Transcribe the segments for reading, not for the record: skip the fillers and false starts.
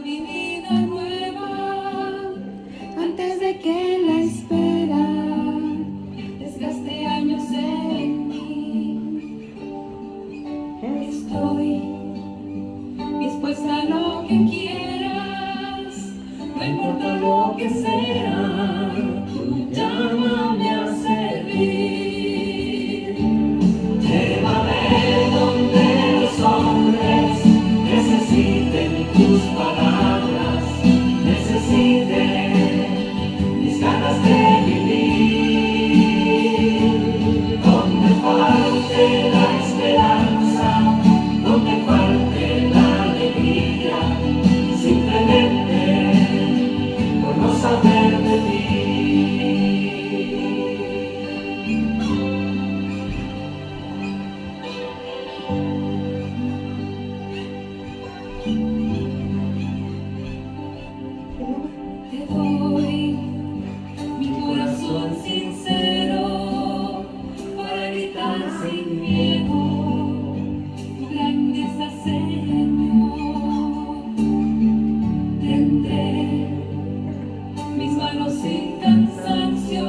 mi vida nueva, antes de que la espera desgaste años en mí. Estoy dispuesta a lo que quieras, no importa lo que sea, tú llámame a servir. Llévame donde los hombres necesiten tus palabras, necesiten mis ganas de vivir. Donde falte la esperanza, donde falte la alegría, simplemente por no saber de ti. Te doy mi corazón sincero para gritar sin miedo tu grandeza, Señor. Tendré mis manos sin cansancio,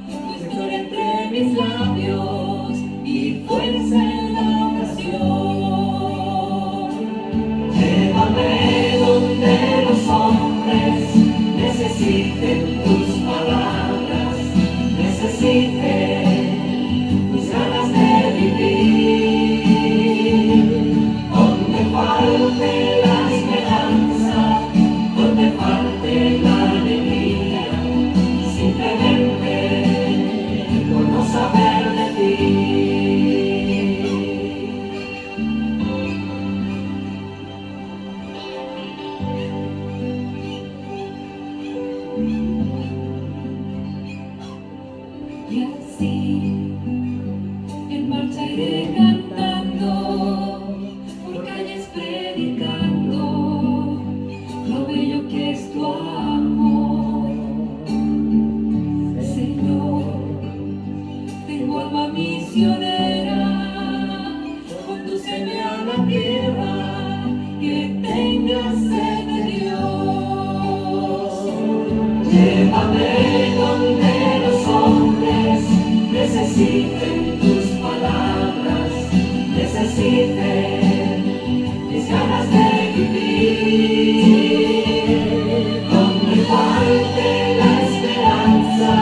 tu historia entre mis labios y fuerza en la oración. Llévame donde los hombres necesiten tus palabras, necesiten mis ganas de vivir. Donde falte la esperanza, donde falte la alegría, simplemente por no saber de ti. Y así en marcha iré cantando, por calles predicando lo bello que es tu amor. Señor, tengo alma misionera, condúceme a la tierra que tenga sed de Dios. Llévame donde los hombres necesiten tus palabras, necesiten mis ganas de vivir. Donde falte la esperanza,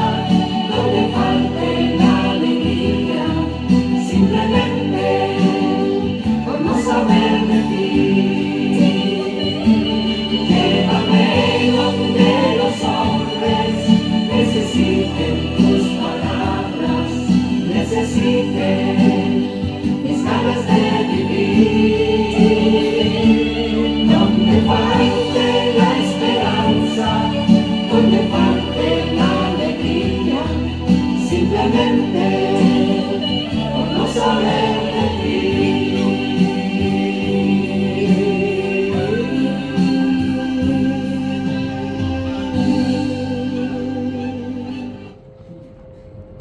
donde falte la alegría, simplemente por no saber de ti. Llévame donde los hombres necesiten tus palabras, necesiten mis ganas de vivir. Donde falte la esperanza, donde falte la alegría, simplemente por no saber de ti.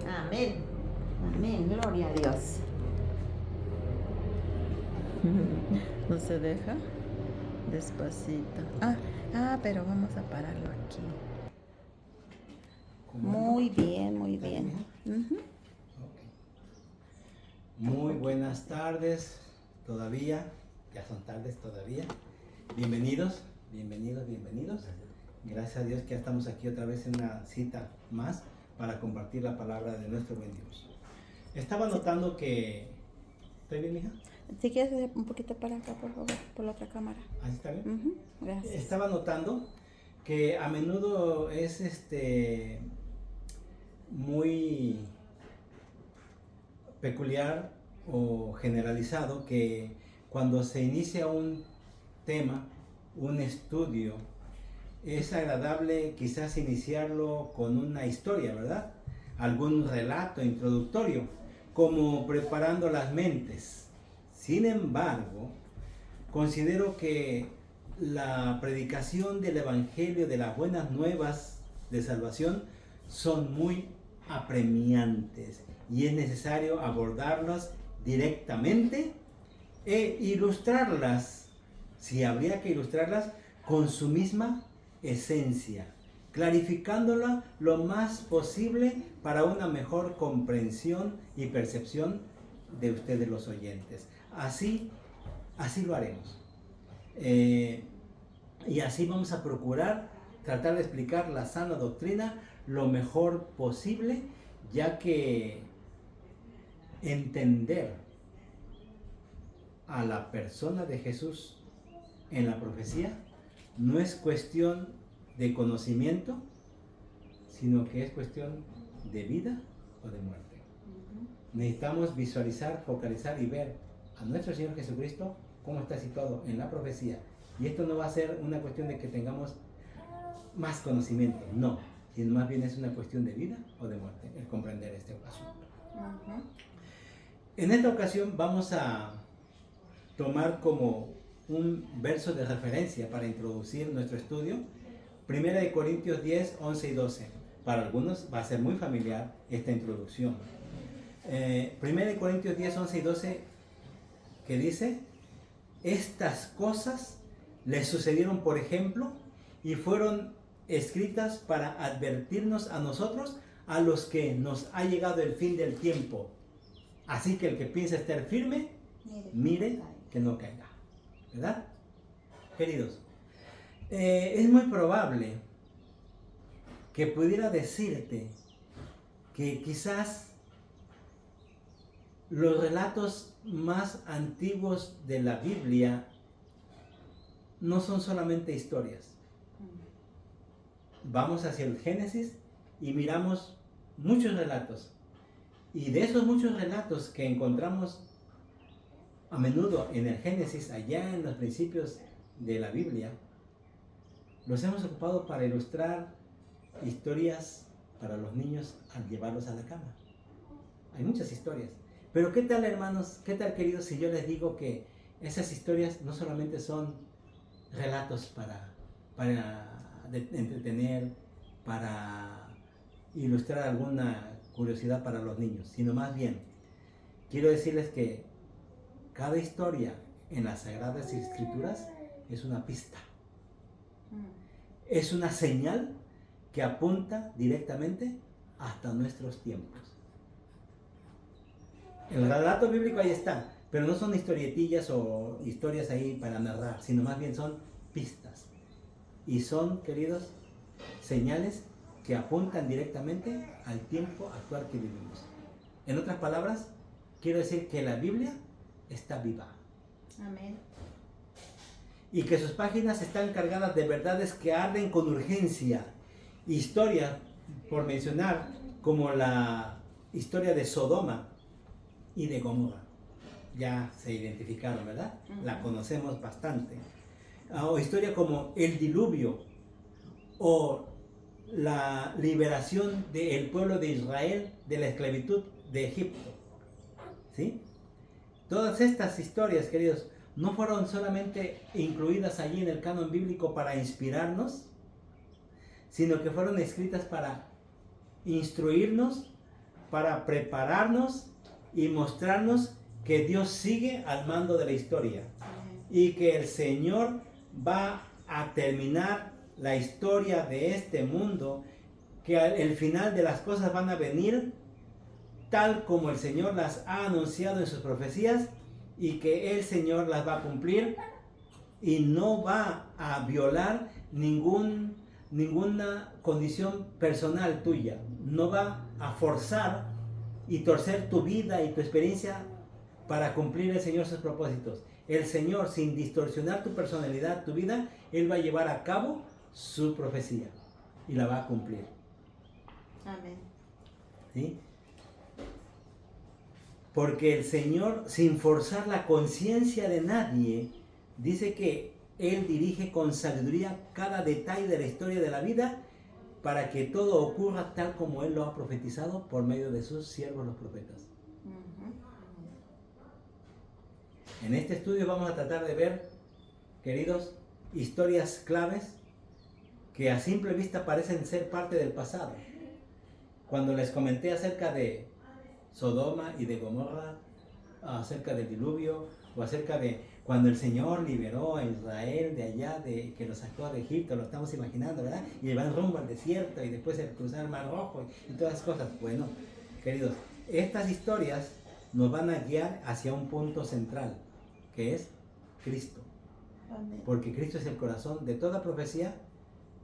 Amén. Amén. Gloria a Dios. No se deja. Despacito. Pero vamos a pararlo aquí. Muy bien, muy bien. Ujú. Muy buenas tardes todavía, ya son tardes todavía. Bienvenidos. Gracias a Dios que ya estamos aquí otra vez en una cita más para compartir la palabra de nuestro buen Dios. Estaba notando que... ¿Estoy bien, hija? Si quieres hacer un poquito para acá, por favor, por la otra cámara. ¿Ahí está bien? Ujú, gracias. Estaba notando que a menudo es muy peculiar o generalizado que cuando se inicia un tema, un estudio, es agradable quizás iniciarlo con una historia, ¿verdad? Algún relato introductorio, como preparando las mentes. Sin embargo, considero que la predicación del Evangelio, de las buenas nuevas de salvación, son muy apremiantes y es necesario abordarlas directamente e ilustrarlas, si habría que ilustrarlas, con su misma esencia, clarificándola lo más posible para una mejor comprensión y percepción de ustedes los oyentes. Así lo haremos. Y así vamos a procurar tratar de explicar la sana doctrina lo mejor posible, ya que entender a la persona de Jesús en la profecía no es cuestión de conocimiento, sino que es cuestión de vida o de muerte. Necesitamos visualizar, focalizar y ver a nuestro Señor Jesucristo cómo está situado en la profecía. Y esto no va a ser una cuestión de que tengamos más conocimiento, no, sino más bien es una cuestión de vida o de muerte, el comprender este asunto. En esta ocasión vamos a tomar como un verso de referencia para introducir nuestro estudio, 1 Corintios 10, 11 y 12. Para algunos va a ser muy familiar esta introducción. 1 Corintios 10, 11 y 12, que dice: estas cosas les sucedieron por ejemplo y fueron escritas para advertirnos a nosotros, a los que nos ha llegado el fin del tiempo. Así que el que piensa estar firme, mire que no caiga. ¿Verdad? Queridos, es muy probable que pudiera decirte que quizás los relatos más antiguos de la Biblia no son solamente historias. Vamos hacia el Génesis y miramos muchos relatos. Y de esos muchos relatos que encontramos a menudo en el Génesis, allá en los principios de la Biblia, los hemos ocupado para ilustrar historias para los niños al llevarlos a la cama. Hay muchas historias. Pero ¿qué tal, hermanos? ¿Qué tal, queridos, si yo les digo que esas historias no solamente son relatos para entretener, para ilustrar alguna curiosidad para los niños, sino más bien quiero decirles que cada historia en las Sagradas Escrituras es una pista, es una señal que apunta directamente hasta nuestros tiempos. El relato bíblico ahí está, pero no son historietillas o historias ahí para narrar, sino más bien son pistas. Y son, queridos, señales que apuntan directamente al tiempo actual que vivimos. En otras palabras, quiero decir que la Biblia está viva. Amén. Y que sus páginas están cargadas de verdades que arden con urgencia. Historia, por mencionar, como la historia de Sodoma y de Gomorra. Ya se identificaron, ¿verdad? La conocemos bastante. O historia como el diluvio o la liberación del pueblo de Israel de la esclavitud de Egipto. ¿Sí? Todas estas historias, queridos, no fueron solamente incluidas allí en el canon bíblico para inspirarnos, sino que fueron escritas para instruirnos, para prepararnos y mostrarnos que Dios sigue al mando de la historia y que el Señor va a terminar la historia de este mundo, que el final de las cosas van a venir tal como el Señor las ha anunciado en sus profecías y que el Señor las va a cumplir y no va a violar ninguna condición personal tuya, no va a forzar y torcer tu vida y tu experiencia para cumplir el Señor sus propósitos. El Señor, sin distorsionar tu personalidad, tu vida, Él va a llevar a cabo su profecía y la va a cumplir. Amén. ¿Sí? Porque el Señor, sin forzar la conciencia de nadie, dice que Él dirige con sabiduría cada detalle de la historia de la vida para que todo ocurra tal como Él lo ha profetizado por medio de sus siervos los profetas. En este estudio vamos a tratar de ver, queridos, historias claves que a simple vista parecen ser parte del pasado. Cuando les comenté acerca de Sodoma y de Gomorra, acerca del diluvio o acerca de Cuando el Señor liberó a Israel de allá, de que lo sacó de Egipto, lo estamos imaginando, ¿verdad? Y van rumbo al desierto y después el cruzar el Mar Rojo y todas esas cosas. Bueno, queridos, estas historias nos van a guiar hacia un punto central, que es Cristo. Amén. Porque Cristo es el corazón de toda profecía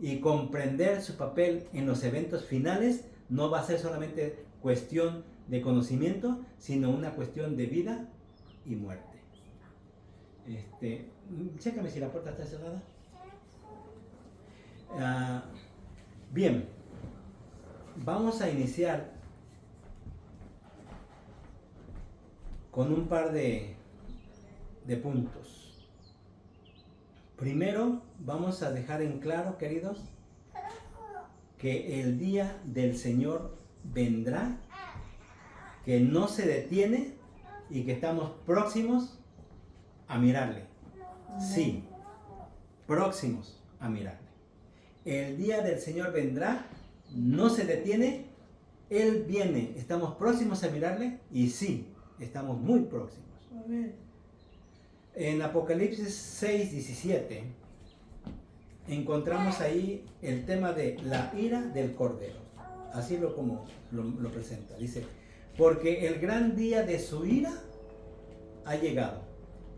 y comprender su papel en los eventos finales no va a ser solamente cuestión de conocimiento, sino una cuestión de vida y muerte. Chécame si la puerta está cerrada. Bien, vamos a iniciar con un par de puntos. Primero, vamos a dejar en claro, queridos, que el día del Señor vendrá, que no se detiene y que estamos próximos a mirarle. Sí, próximos a mirarle. El día del Señor vendrá, no se detiene, Él viene, estamos próximos a mirarle y sí, estamos muy próximos. Amén. En Apocalipsis 6:17 encontramos ahí el tema de la ira del Cordero. Así como lo presenta. Dice, porque el gran día de su ira ha llegado.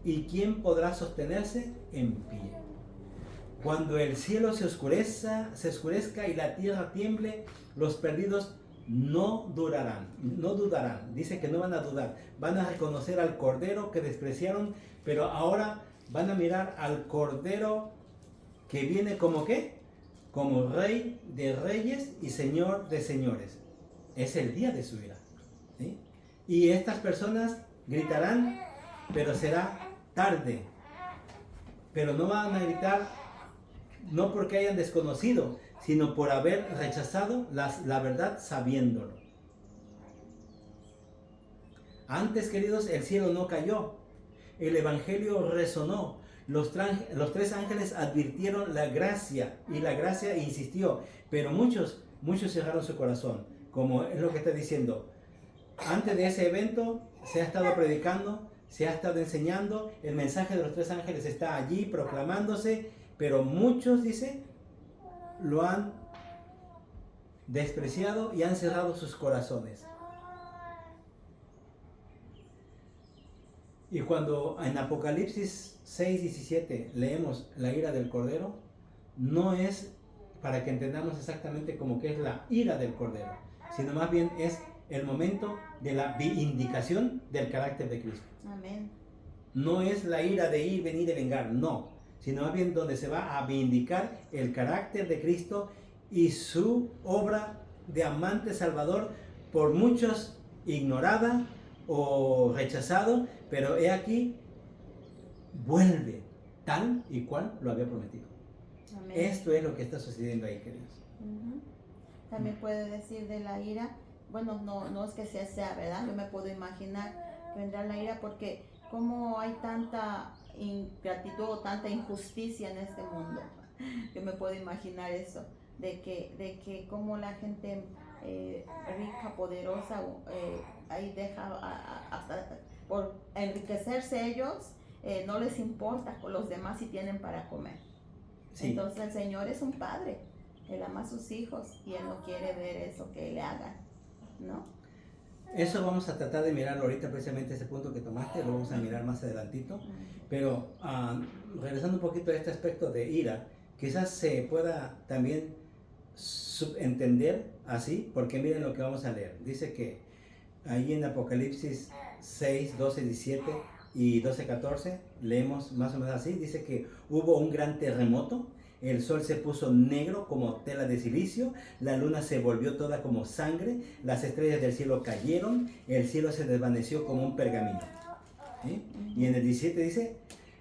¿Y quién podrá sostenerse en pie? Cuando el cielo se oscurezca y la tierra tiemble, los perdidos no dudarán. Dice que no van a dudar. Van a reconocer al Cordero que despreciaron, pero ahora van a mirar al Cordero que viene como ¿qué? Como Rey de reyes y Señor de señores. Es el día de su ira, ¿sí? Y estas personas gritarán, pero será tarde. Pero no van a gritar no porque hayan desconocido, sino por haber rechazado la verdad sabiéndolo. Antes, queridos, el cielo no cayó, el evangelio resonó, los tres ángeles advirtieron la gracia y la gracia insistió, pero muchos cerraron su corazón, como es lo que está diciendo. Antes de ese evento se ha estado predicando, se ha estado enseñando, el mensaje de los tres ángeles está allí proclamándose, pero muchos, dice, lo han despreciado y han cerrado sus corazones. Y cuando en Apocalipsis 6:17 leemos la ira del Cordero, no es para que entendamos exactamente como que es la ira del Cordero, sino más bien es el momento de la vindicación del carácter de Cristo. Amén. No es la ira de ir, venir y vengar, no, sino más bien donde se va a vindicar el carácter de Cristo y su obra de amante salvador, por muchos ignorada o rechazado, pero he aquí, vuelve tal y cual lo había prometido. Amén. Esto es lo que está sucediendo ahí, queridos. También puede decir de la ira, bueno, no es que sea verdad, yo me puedo imaginar que vendrá la ira porque como hay tanta ingratitud o tanta injusticia en este mundo, yo me puedo imaginar eso, de que como la gente rica, poderosa, ahí deja hasta por enriquecerse ellos, no les importa con los demás si tienen para comer. Sí. Entonces el Señor es un padre, Él ama a sus hijos y Él no quiere ver eso que le hagan, ¿no? Eso vamos a tratar de mirarlo ahorita, precisamente ese punto que tomaste, lo vamos a mirar más adelantito. Pero regresando un poquito a este aspecto de ira, quizás se pueda también subentender así, porque miren lo que vamos a leer. Dice que ahí en Apocalipsis 6, 12, 17 y 12, 14, leemos más o menos así. Dice que hubo un gran terremoto, el sol se puso negro como tela de silicio, la luna se volvió toda como sangre, las estrellas del cielo cayeron, el cielo se desvaneció como un pergamino. ¿Sí? Y en el 17 dice,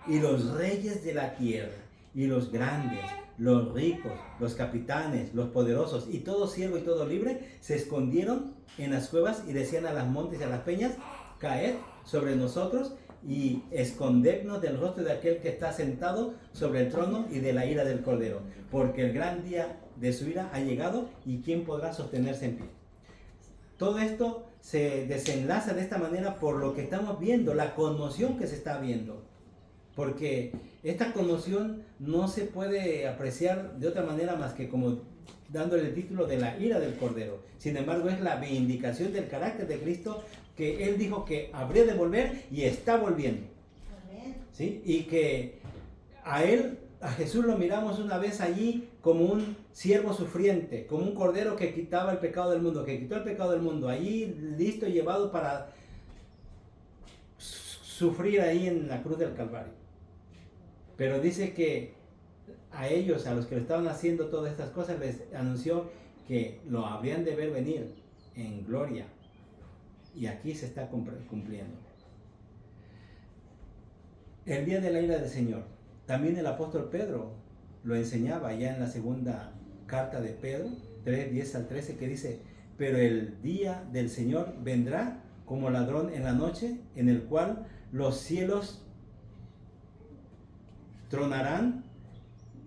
y los reyes de la tierra, y los grandes, los ricos, los capitanes, los poderosos, y todo siervo y todo libre, se escondieron en las cuevas y decían a las montes y a las peñas, caed sobre nosotros y escondernos del rostro de aquel que está sentado sobre el trono y de la ira del Cordero, porque el gran día de su ira ha llegado y quién podrá sostenerse en pie. Todo esto se desenlaza de esta manera por lo que estamos viendo, la conmoción que se está viendo. porque esta conmoción no se puede apreciar de otra manera más que como dándole el título de la ira del Cordero. Sin embargo, es la vindicación del carácter de Cristo, que Él dijo que habría de volver y está volviendo. Amén. ¿Sí? Y que a Él, a Jesús lo miramos una vez allí como un siervo sufriente, como un cordero que quitaba el pecado del mundo, que quitó el pecado del mundo, allí listo y llevado para sufrir ahí en la cruz del Calvario. Pero dice que a ellos, a los que le estaban haciendo todas estas cosas, les anunció que lo habrían de ver venir en gloria. Y aquí se está cumpliendo. El día de la ira del Señor. También el apóstol Pedro lo enseñaba ya en la segunda carta de Pedro, 3:10 al 13, que dice: pero el día del Señor vendrá como ladrón en la noche, en el cual los cielos tronarán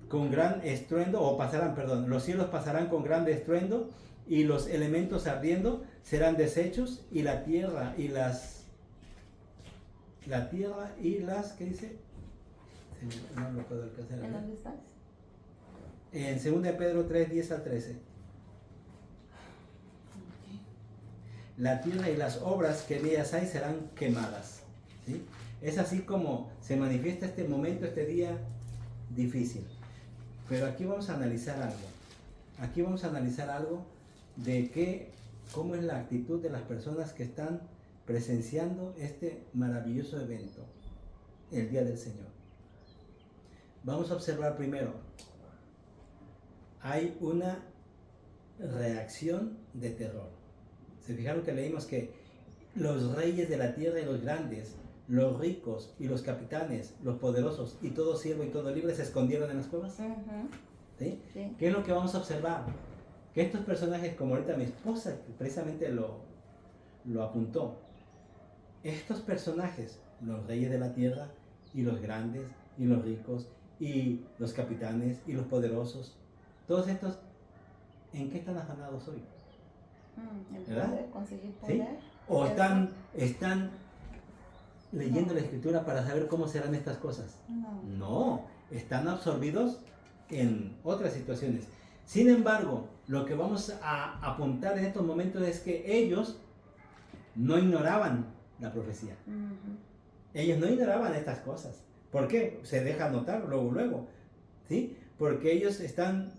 con gran estruendo, o pasarán, perdón, los cielos pasarán con grande estruendo, y los elementos ardiendo serán deshechos, y la tierra y las, ¿qué dice? No lo puedo alcanzar. ¿En dónde estás? En 2 de Pedro 3:10 al 13. La tierra y las obras que en ellas hay serán quemadas. ¿Sí? Es así como se manifiesta este momento, este día difícil. Pero aquí vamos a analizar algo. Aquí vamos a analizar algo de cómo es la actitud de las personas que están presenciando este maravilloso evento, el Día del Señor. Vamos a observar primero. Hay una reacción de terror. Se fijaron que leímos que los reyes de la tierra y los grandes, los ricos y los capitanes, los poderosos y todo siervo y todo libre se escondieron en las cuevas. Ujú. ¿Sí? Sí. ¿Qué es lo que vamos a observar? Que estos personajes, como ahorita mi esposa precisamente lo apuntó, estos personajes, los reyes de la tierra y los grandes y los ricos y los capitanes y los poderosos, todos estos, ¿en qué están afanados hoy? El ¿Verdad? poder, conseguir ¿Sí? poder. ¿O están leyendo la escritura para saber cómo serán estas cosas? No. No, están absorbidos en otras situaciones. Sin embargo, lo que vamos a apuntar en estos momentos es que ellos no ignoraban la profecía. Ujú. Ellos no ignoraban estas cosas. ¿Por qué? Se deja notar luego, ¿sí? Porque ellos están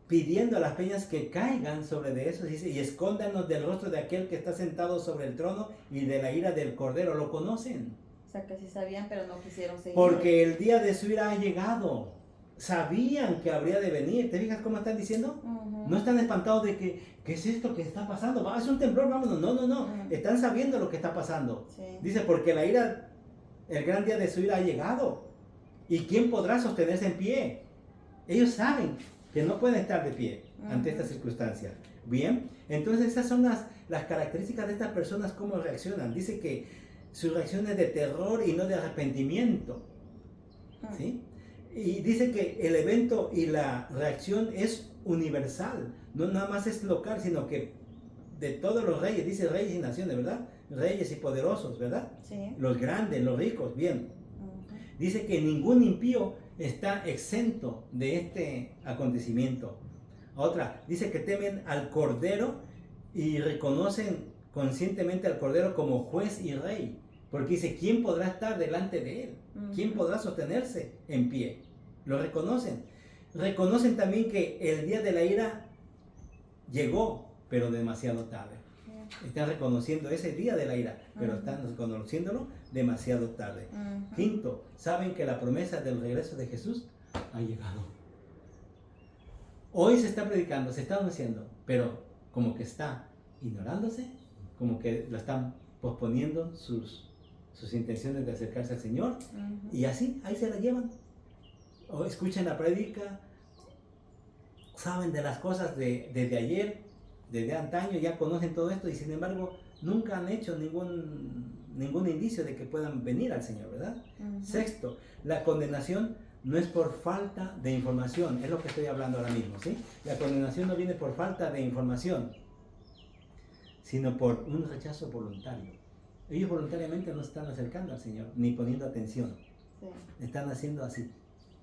pidiendo a las peñas que caigan sobre de eso, dice, y escóndanos del rostro de aquel que está sentado sobre el trono y de la ira del Cordero. ¿Lo conocen? O sea, que sí sabían, pero no quisieron seguir. Porque el día de su ira ha llegado. Sabían que habría de venir. ¿Te fijas cómo están diciendo? Ujú. No están espantados de que, ¿qué es esto que está pasando? Es un temblor, vámonos. No. Están sabiendo lo que está pasando. Sí. Dice, porque la ira, el gran día de su ira ha llegado. ¿Y quién podrá sostenerse en pie? Ellos saben que no pueden estar de pie ante esta circunstancia. Bien, entonces esas son las características de estas personas, cómo reaccionan. Dice que su reacción es de terror y no de arrepentimiento. ¿Sí? Y dice que el evento y la reacción es universal, no nada más es local, sino que de todos los reyes, dice reyes y naciones, ¿verdad? Reyes y poderosos, ¿verdad? Sí. Los grandes, los ricos, bien. Ujú. Dice que ningún impío está exento de este acontecimiento. Otra, dice que temen al Cordero y reconocen conscientemente al Cordero como juez y rey. Porque dice, ¿quién podrá estar delante de él? ¿Quién podrá sostenerse en pie? Lo reconocen. Reconocen también que el día de la ira llegó, pero demasiado tarde. Están reconociendo ese día de la ira, pero están reconociéndolo demasiado tarde. Quinto, saben que la promesa del regreso de Jesús ha llegado. Hoy se está predicando, se está anunciando, pero como que está ignorándose, como que lo están posponiendo sus intenciones de acercarse al Señor, y así, ahí se la llevan. O escuchan la prédica, saben de las cosas desde ayer, desde antaño, ya conocen todo esto, y sin embargo nunca han hecho ningún indicio de que puedan venir al Señor, ¿verdad? Sexto, la condenación no es por falta de información, es lo que estoy hablando ahora mismo, ¿sí? La condenación no viene por falta de información, sino por un rechazo voluntario. Ellos voluntariamente no están acercando al Señor, ni poniendo atención. Sí. Están haciendo así,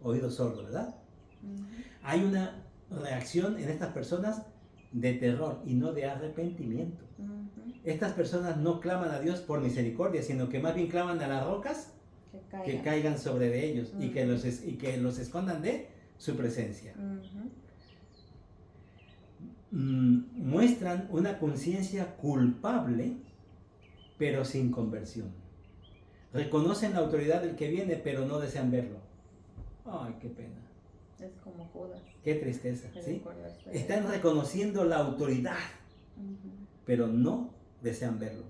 oídos sordos, ¿verdad? Ujú. Hay una reacción en estas personas de terror y no de arrepentimiento. Ujú. Estas personas no claman a Dios por misericordia, sino que más bien claman a las rocas que caigan sobre de ellos y que los escondan de su presencia. Ujú. Muestran una conciencia culpable, pero sin conversión. Reconocen la autoridad del que viene, pero no desean verlo. Ay, qué pena. Es como Judas. Qué tristeza, ¿Te ¿sí? recuerdas de Están él? reconociendo la autoridad, Ujú. pero no desean verlo.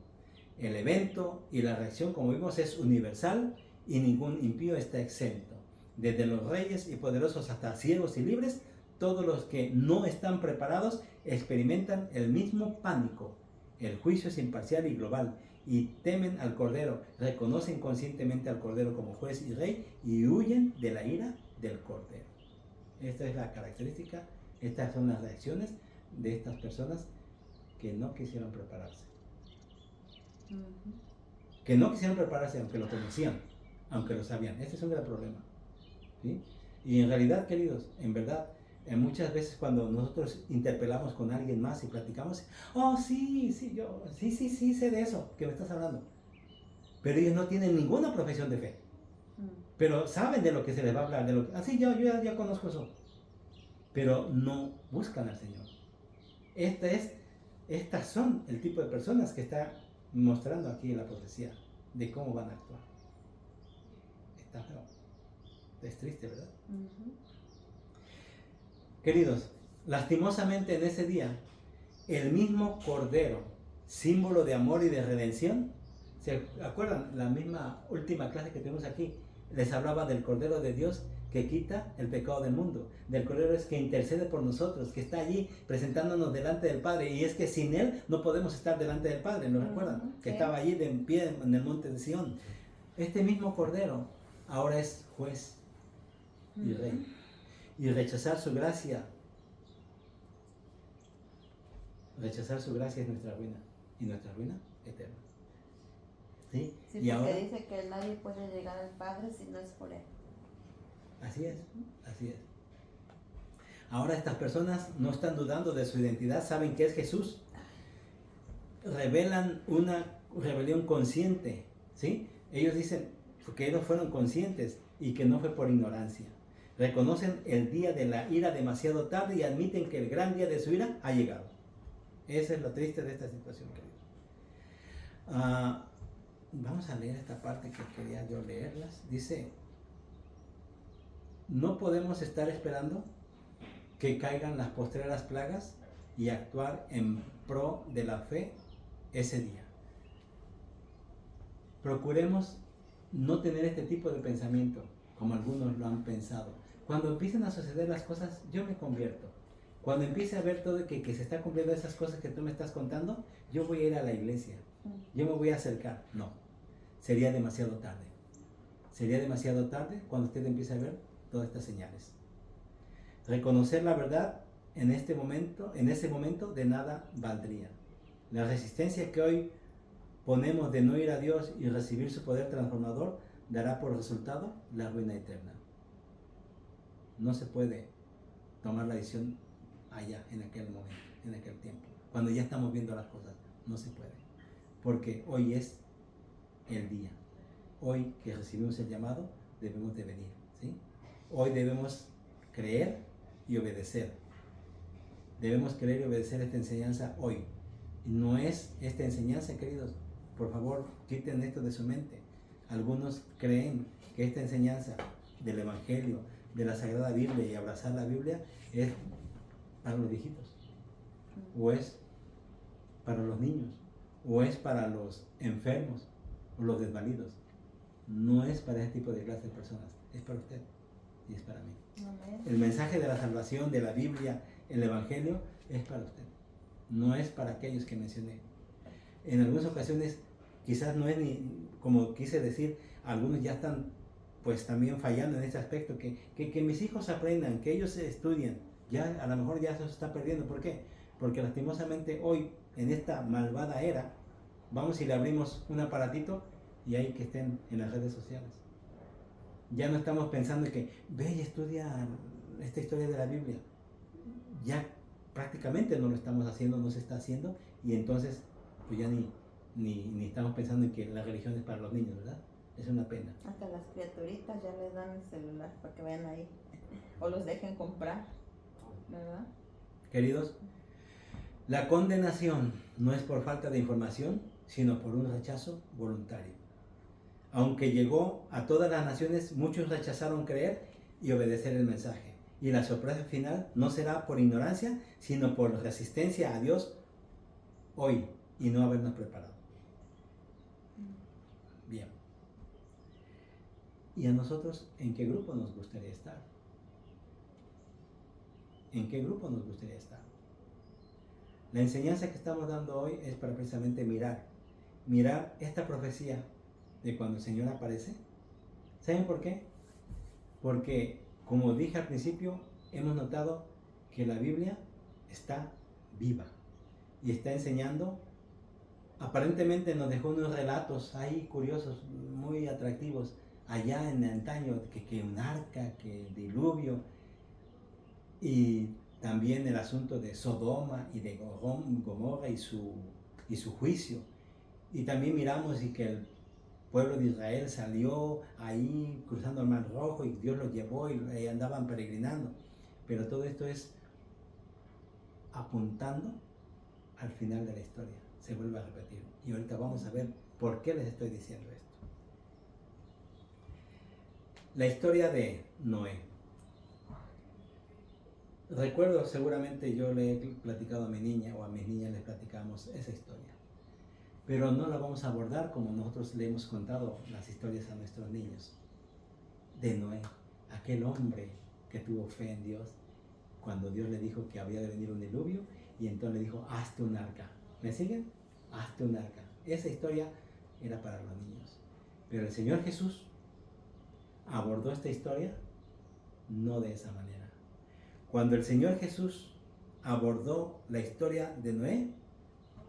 El evento y la reacción, como vimos, es universal y ningún impío está exento. Desde los reyes y poderosos hasta ciegos y libres, todos los que no están preparados experimentan el mismo pánico. El juicio es imparcial y global y temen al Cordero, reconocen conscientemente al Cordero como juez y rey y huyen de la ira del Cordero. Esta es la característica, estas son las reacciones de estas personas que no quisieron prepararse. Ujú. Que no quisieron prepararse aunque lo conocían, aunque lo sabían. Este es un gran problema, ¿sí? Y en realidad, queridos, en verdad, muchas veces cuando nosotros interpelamos con alguien más y platicamos, oh, sí, sé de eso que me estás hablando. Pero ellos no tienen ninguna profesión de fe. Pero saben de lo que se les va a hablar, de lo que, así yo ya conozco eso. Pero no buscan al Señor. Estas son el tipo de personas que está mostrando aquí la profecía de cómo van a actuar. Está feo. Es triste, ¿verdad? Ujú. Queridos, lastimosamente en ese día, el mismo Cordero, símbolo de amor y de redención, ¿se acuerdan? La misma última clase que tuvimos aquí, les hablaba del Cordero de Dios que quita el pecado del mundo, del Cordero es que intercede por nosotros, que está allí presentándonos delante del Padre, y es que sin Él no podemos estar delante del Padre, ¿lo recuerdan? Ujú, Que sí. estaba allí de en pie en el monte de Sión. Este mismo Cordero ahora es juez y Ujú. rey. Y rechazar su gracia es nuestra ruina, y nuestra ruina eterna. ¿Sí? Sí, Y porque ahora, dice que nadie puede llegar al Padre si no es por Él. así es. Ahora estas personas no están dudando de su identidad, saben que es Jesús. Revelan una rebelión consciente, ¿sí? Ellos dicen que ellos fueron conscientes y que no fue por ignorancia. Reconocen el día de la ira demasiado tarde y admiten que el gran día de su ira ha llegado. Eso es lo triste de esta situación, queridos. Vamos a leer esta parte que quería yo leerlas. Dice, no podemos estar esperando que caigan las postreras plagas y actuar en pro de la fe ese día. Procuremos no tener este tipo de pensamiento como algunos lo han pensado. Cuando empiecen a suceder las cosas, yo me convierto. Cuando empiece a ver todo que se está cumpliendo esas cosas que tú me estás contando, yo voy a ir a la iglesia. Yo me voy a acercar. No, sería demasiado tarde. Sería demasiado tarde cuando usted empiece a ver todas estas señales. Reconocer la verdad en ese momento de nada valdría. La resistencia que hoy ponemos de no ir a Dios y recibir su poder transformador dará por resultado la ruina eterna. No se puede tomar la decisión allá, en aquel momento, en aquel tiempo, cuando ya estamos viendo las cosas. No se puede, porque hoy es el día. Hoy que recibimos el llamado, debemos de venir, ¿sí? Hoy debemos creer y obedecer. Debemos creer y obedecer esta enseñanza hoy. Y no es esta enseñanza, queridos, por favor, quiten esto de su mente. Algunos creen que esta enseñanza del Evangelio, de la Sagrada Biblia y abrazar la Biblia es para los viejitos, o es para los niños, o es para los enfermos o los desvalidos. No es para ese tipo de clase de personas, es para usted y es para mí. Amén. El mensaje de la salvación, de la Biblia, el Evangelio, es para usted. No es para aquellos que mencioné. En algunas ocasiones, quizás no es ni, como quise decir, algunos ya están pues también fallando en este aspecto, que mis hijos aprendan, que ellos estudien. Ya a lo mejor ya se está perdiendo. ¿Por qué? Porque lastimosamente hoy, en esta malvada era, vamos y le abrimos un aparatito y hay que estén en las redes sociales. Ya no estamos pensando en que ve y estudia esta historia de la Biblia. Ya prácticamente no lo estamos haciendo, no se está haciendo, y entonces pues ya ni estamos pensando en que la religión es para los niños, ¿verdad? Es una pena. Hasta las criaturitas ya les dan el celular para que vayan ahí. O los dejen comprar, ¿verdad? Queridos, la condenación no es por falta de información, sino por un rechazo voluntario. Aunque llegó a todas las naciones, muchos rechazaron creer y obedecer el mensaje. Y la sorpresa final no será por ignorancia, sino por resistencia a Dios hoy y no habernos preparado. Bien. ¿Y a nosotros en qué grupo nos gustaría estar? ¿En qué grupo nos gustaría estar? La enseñanza que estamos dando hoy es para precisamente mirar esta profecía de cuando el Señor aparece. ¿Saben por qué? Porque, como dije al principio, hemos notado que la Biblia está viva y está enseñando. Aparentemente nos dejó unos relatos ahí curiosos, muy atractivos, allá en antaño, que un arca, que el diluvio, y también el asunto de Sodoma y de Gomorra y su juicio. Y también miramos y que el pueblo de Israel salió ahí cruzando el Mar Rojo y Dios los llevó y andaban peregrinando. Pero todo esto es apuntando al final de la historia. Se vuelve a repetir. Y ahorita vamos a ver por qué les estoy diciendo esto. La historia de Noé. Recuerdo, seguramente yo le he platicado a mi niña o a mis niñas les platicamos esa historia. Pero no la vamos a abordar como nosotros le hemos contado las historias a nuestros niños. De Noé, aquel hombre que tuvo fe en Dios, cuando Dios le dijo que había de venir un diluvio, y entonces le dijo, hazte un arca. ¿Me siguen? Hazte un arca. Esa historia era para los niños. Pero el Señor Jesús abordó esta historia no de esa manera. Cuando el Señor Jesús abordó la historia de Noé,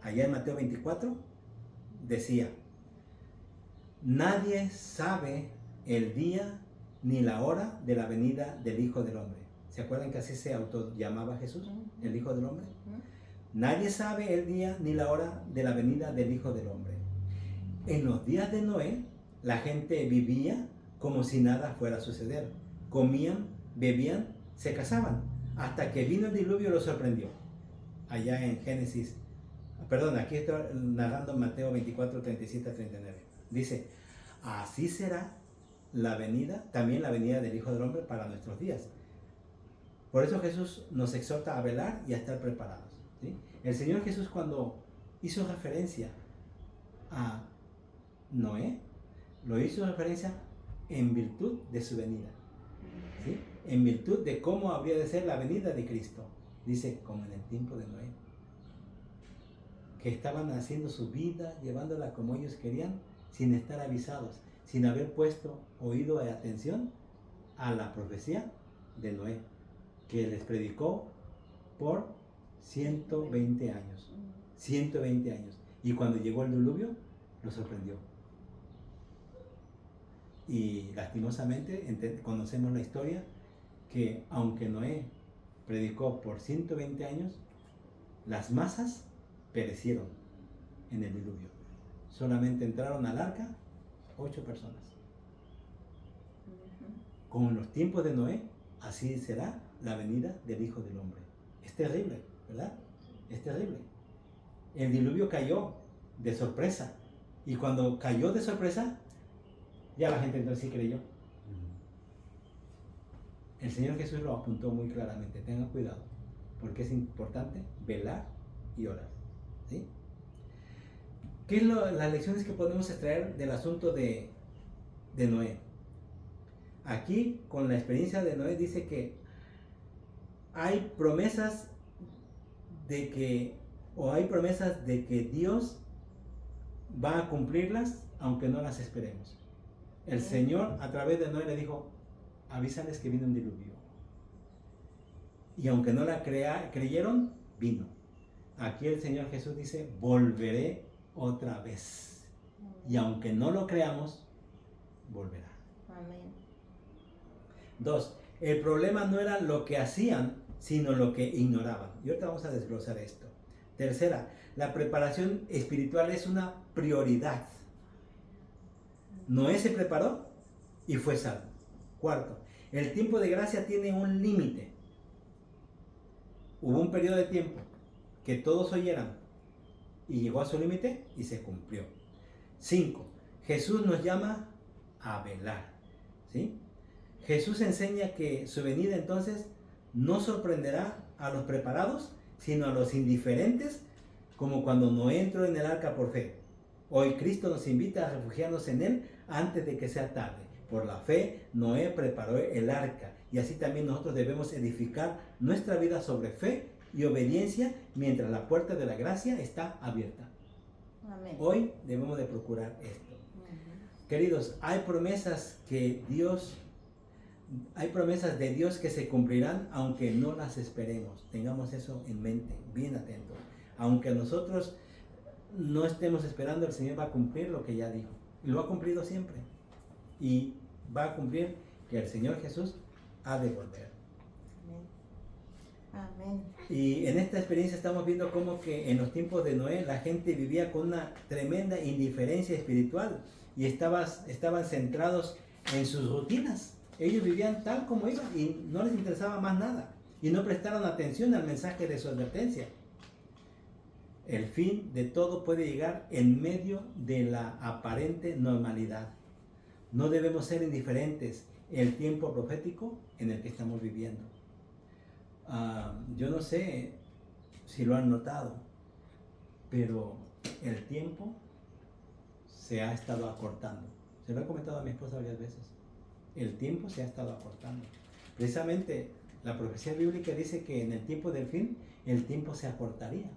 allá en Mateo 24, decía, nadie sabe el día ni la hora de la venida del Hijo del Hombre. ¿Se acuerdan que así se autollamaba Jesús, el Hijo del Hombre? Nadie sabe el día ni la hora de la venida del Hijo del Hombre. En los días de Noé, la gente vivía como si nada fuera a suceder. Comían, bebían, se casaban, hasta que vino el diluvio y los sorprendió. Allá en Génesis, aquí estoy narrando Mateo 24, 37 a 39. Dice, así será la venida, también la venida del Hijo del Hombre para nuestros días. Por eso Jesús nos exhorta a velar y a estar preparados, ¿sí? El Señor Jesús, cuando hizo referencia a Noé, lo hizo referencia en virtud de su venida, ¿sí? En virtud de cómo habría de ser la venida de Cristo. Dice, como en el tiempo de Noé, que estaban haciendo su vida, llevándola como ellos querían, sin estar avisados, sin haber puesto oído de atención a la profecía de Noé, que les predicó por 120 años. 120 años. Y cuando llegó el diluvio, lo sorprendió. Y lastimosamente conocemos la historia que aunque Noé predicó por 120 años, las masas perecieron en el diluvio. Solamente entraron al arca 8 personas. Como en los tiempos de Noé, así será la venida del Hijo del Hombre. Es terrible, ¿verdad? Es terrible. El diluvio cayó de sorpresa. Y cuando cayó de sorpresa, ya la gente entonces sí creyó. El Señor Jesús lo apuntó muy claramente. Tengan cuidado, porque es importante velar y orar, ¿sí? ¿Qué es las lecciones que podemos extraer del asunto de Noé? Aquí, con la experiencia de Noé, dice que hay promesas de que Dios va a cumplirlas, aunque no las esperemos. El Señor, a través de Noé, le dijo, avísales que viene un diluvio. Y aunque no la creyeron, vino. Aquí el Señor Jesús dice, volveré otra vez. Y aunque no lo creamos, volverá. Amén. 2. El problema no era lo que hacían, sino lo que ignoraban. Y ahorita vamos a desglosar esto. Tercera, la preparación espiritual es una prioridad. Noé se preparó y fue salvo. Cuarto, el tiempo de gracia tiene un límite. Hubo un periodo de tiempo que todos oyeran y llegó a su límite y se cumplió. 5. Jesús nos llama a velar. ¿Sí? Jesús enseña que su venida entonces no sorprenderá a los preparados, sino a los indiferentes, como cuando Noé entró en el arca por fe. Hoy Cristo nos invita a refugiarnos en Él antes de que sea tarde. Por la fe, Noé preparó el arca, y así también nosotros debemos edificar nuestra vida sobre fe y obediencia mientras la puerta de la gracia está abierta. Amén. Hoy debemos de procurar esto. Queridos, hay promesas de Dios que se cumplirán aunque no las esperemos. Tengamos eso en mente, bien atentos. Aunque nosotros no estemos esperando, el Señor va a cumplir lo que ya dijo. Y lo ha cumplido siempre. Y va a cumplir que el Señor Jesús ha de volver. Amén. Y en esta experiencia estamos viendo cómo que en los tiempos de Noé la gente vivía con una tremenda indiferencia espiritual y estaban centrados en sus rutinas. Ellos vivían tal como iban y no les interesaba más nada y no prestaron atención al mensaje de su advertencia. El fin de todo puede llegar en medio de la aparente normalidad. No debemos ser indiferentes el tiempo profético en el que estamos viviendo. Yo no sé si lo han notado, pero el tiempo se ha estado acortando. Se lo he comentado a mi esposa varias veces. El tiempo se ha estado acortando. Precisamente la profecía bíblica dice que en el tiempo del fin, el tiempo se acortaría.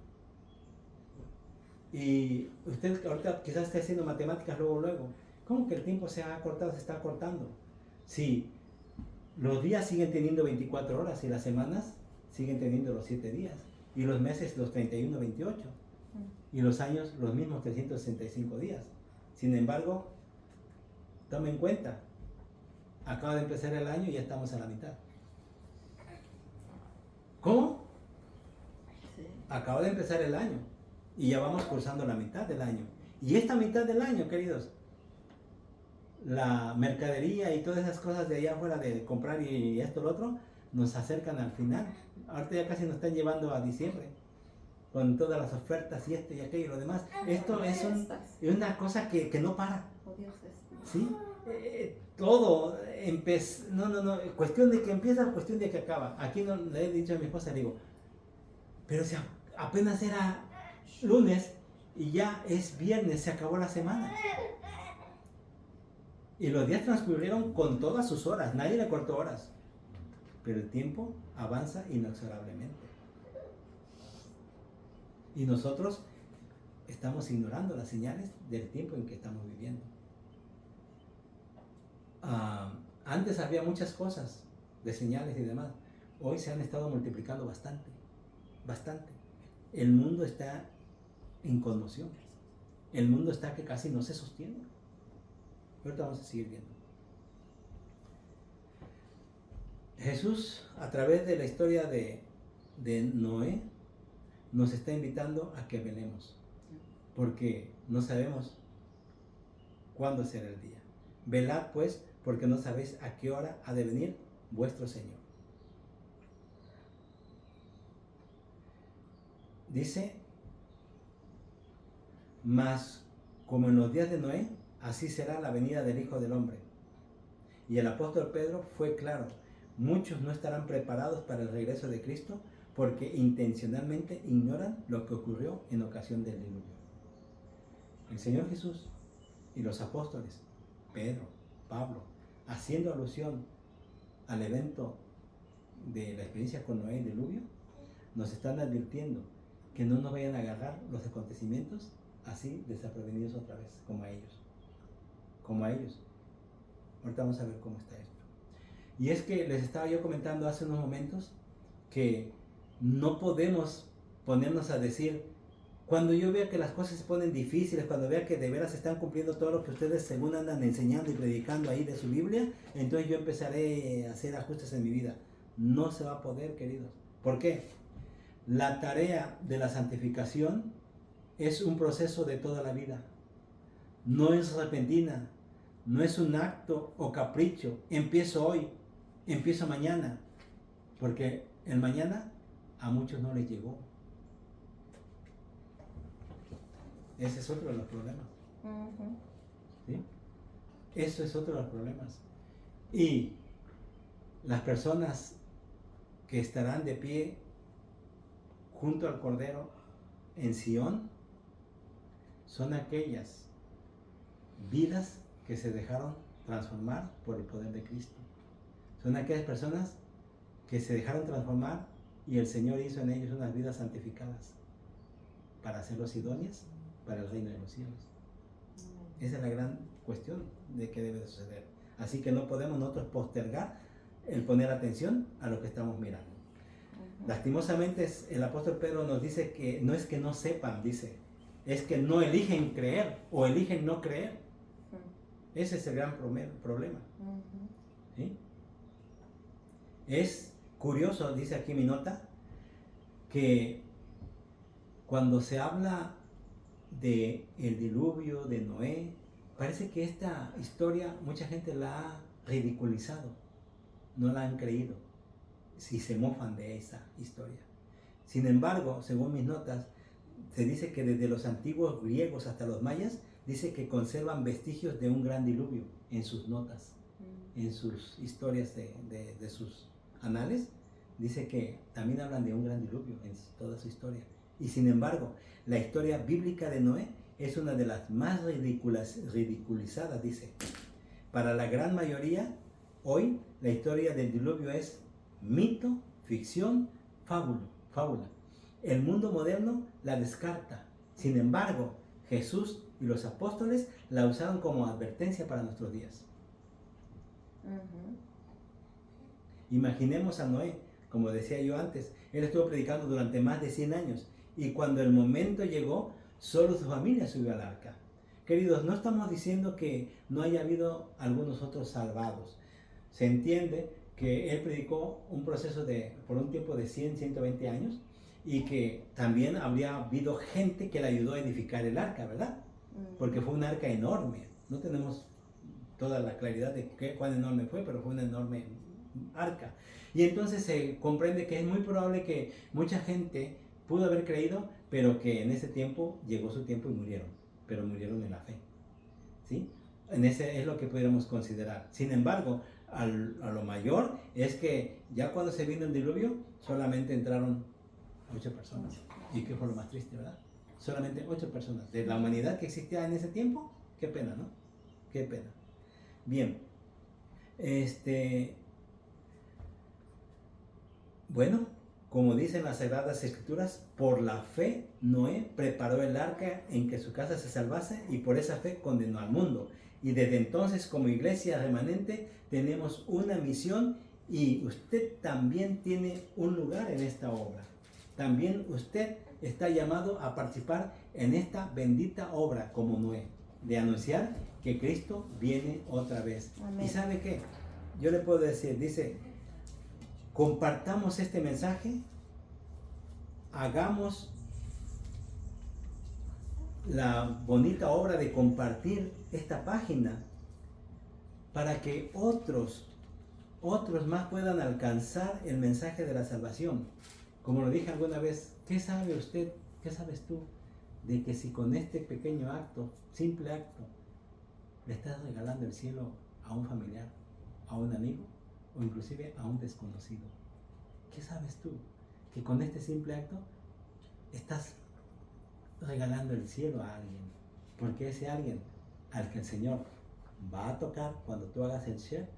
Y usted ahorita quizás esté haciendo matemáticas luego. ¿Cómo que el tiempo se ha acortado, se está acortando? Sí, los días siguen teniendo 24 horas y las semanas siguen teniendo los 7 días. Y los meses los 31, 28. Y los años los mismos 365 días. Sin embargo, tome en cuenta, acaba de empezar el año y ya estamos a la mitad. ¿Cómo? Sí. Acaba de empezar el año y ya vamos cursando la mitad del año. Y esta mitad del año, queridos, la mercadería y todas esas cosas de allá afuera de comprar y esto lo otro, nos acercan al final. Ahorita ya casi nos están llevando a diciembre, con todas las ofertas y esto y aquello y lo demás. Esto es una cosa que no para. Oh, Dios, ¿Sí? Todo no, cuestión de que empieza, cuestión de que acaba. Aquí no le he dicho a mi esposa, le digo, pero si apenas era lunes y ya es viernes, se acabó la semana. Y los días transcurrieron con todas sus horas, nadie le cortó horas. Pero el tiempo avanza inexorablemente. Y nosotros estamos ignorando las señales del tiempo en que estamos viviendo. Antes había muchas cosas de señales y demás. Hoy se han estado multiplicando bastante. El mundo está en conmoción. El mundo está que casi no se sostiene. Ahorita vamos a seguir viendo. Jesús, a través de la historia de Noé, nos está invitando a que velemos, porque no sabemos cuándo será el día. Velad pues, porque no sabéis a qué hora ha de venir vuestro Señor. Dice, mas como en los días de Noé, así será la venida del Hijo del Hombre. Y el apóstol Pedro fue claro, muchos no estarán preparados para el regreso de Cristo porque intencionalmente ignoran lo que ocurrió en ocasión del diluvio. El Señor Jesús y los apóstoles, Pedro, Pablo, haciendo alusión al evento de la experiencia con Noé y el diluvio, nos están advirtiendo que no nos vayan a agarrar los acontecimientos así desprevenidos otra vez, como a ellos. Ahorita vamos a ver cómo está esto. Y es que les estaba yo comentando hace unos momentos que no podemos ponernos a decir Cuando yo vea que las cosas se ponen difíciles, cuando vea que de veras se están cumpliendo todo lo que ustedes según andan enseñando y predicando ahí de su Biblia, entonces yo empezaré a hacer ajustes en mi vida. No se va a poder, queridos. ¿Por qué? La tarea de la santificación es un proceso de toda la vida. No es repentina, no es un acto o capricho. Empiezo hoy, empiezo mañana, porque el mañana a muchos no les llegó. Ese es otro de los problemas. ¿Sí? Eso es otro de los problemas. Y las personas que estarán de pie junto al Cordero en Sion son aquellas vidas que se dejaron transformar por el poder de Cristo. Son aquellas personas que se dejaron transformar y el Señor hizo en ellos unas vidas santificadas para hacerlos idóneas para el reino de los cielos. Esa es la gran cuestión de qué debe de suceder. Así que no podemos nosotros postergar el poner atención a lo que estamos mirando. Lastimosamente el apóstol Pedro nos dice que no es que no sepan, dice, es que no eligen creer o eligen no creer. Ese es el gran problema. ¿Sí? Es curioso, dice aquí mi nota, que cuando se habla de el diluvio de Noé, parece que esta historia mucha gente la ha ridiculizado, no la han creído, si se mofan de esa historia. Sin embargo, según mis notas, se dice que desde los antiguos griegos hasta los mayas, dice que conservan vestigios de un gran diluvio en sus notas, en sus historias de sus anales, dice que también hablan de un gran diluvio en toda su historia. Y sin embargo, la historia bíblica de Noé es una de las más ridiculizadas, dice. Para la gran mayoría, hoy, la historia del diluvio es mito, ficción, fábula. El mundo moderno la descarta. Sin embargo, Jesús y los apóstoles la usaron como advertencia para nuestros días. Imaginemos a Noé, como decía yo antes, él estuvo predicando durante más de 100 años y cuando el momento llegó, solo su familia subió al arca. Queridos, no estamos diciendo que no haya habido algunos otros salvados. Se entiende que él predicó un proceso por un tiempo de 100, 120 años y que también habría habido gente que le ayudó a edificar el arca, ¿verdad? Porque fue un arca enorme. No tenemos toda la claridad de cuán enorme fue, pero fue una enorme arca. Y entonces se comprende que es muy probable que mucha gente pudo haber creído, pero que en ese tiempo llegó su tiempo y murieron, pero murieron en la fe. ¿Sí? En ese es lo que pudiéramos considerar. Sin embargo, a lo mayor es que ya cuando se vino el diluvio, solamente entraron 8 personas. ¿Y qué fue lo más triste, verdad? Solamente 8 personas. De la humanidad que existía en ese tiempo, qué pena, ¿no? Qué pena. Bien. Bueno, como dicen las Sagradas Escrituras, por la fe Noé preparó el arca en que su casa se salvase y por esa fe condenó al mundo. Y desde entonces, como iglesia remanente, tenemos una misión y usted también tiene un lugar en esta obra. También usted está llamado a participar en esta bendita obra como Noé, de anunciar que Cristo viene otra vez. Amén. ¿Y sabe qué? Yo le puedo decir, dice, compartamos este mensaje, hagamos la bonita obra de compartir esta página para que otros más puedan alcanzar el mensaje de la salvación. Como lo dije alguna vez, ¿qué sabe usted, qué sabes tú de que si con este pequeño acto, simple acto, le estás regalando el cielo a un familiar, a un amigo o inclusive a un desconocido? ¿Qué sabes tú? Que con este simple acto estás regalando el cielo a alguien, porque ese alguien al que el Señor va a tocar cuando tú hagas el share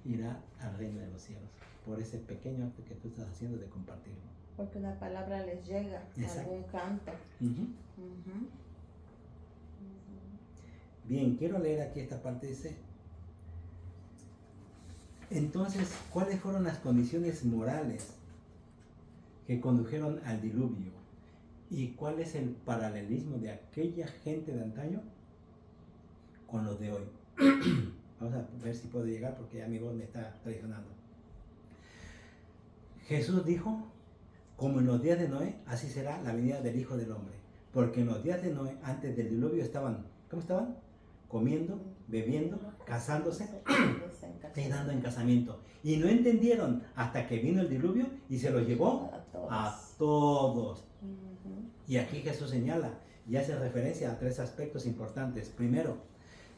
irá al reino de los cielos por ese pequeño acto que tú estás haciendo de compartirlo. Porque una palabra les llega, Exacto. algún canto. Bien, quiero leer aquí esta parte. Dice, entonces, ¿cuáles fueron las condiciones morales que condujeron al diluvio? ¿Y cuál es el paralelismo de aquella gente de antaño con los de hoy? Vamos a ver si puedo llegar porque ya mi voz me está traicionando. Jesús dijo, como en los días de Noé, así será la venida del Hijo del Hombre. Porque en los días de Noé, antes del diluvio, estaban, ¿cómo estaban? Comiendo, bebiendo, casándose y dando en casamiento. Y no entendieron hasta que vino el diluvio y se los llevó a todos. Y aquí Jesús señala y hace referencia a 3 aspectos importantes. Primero,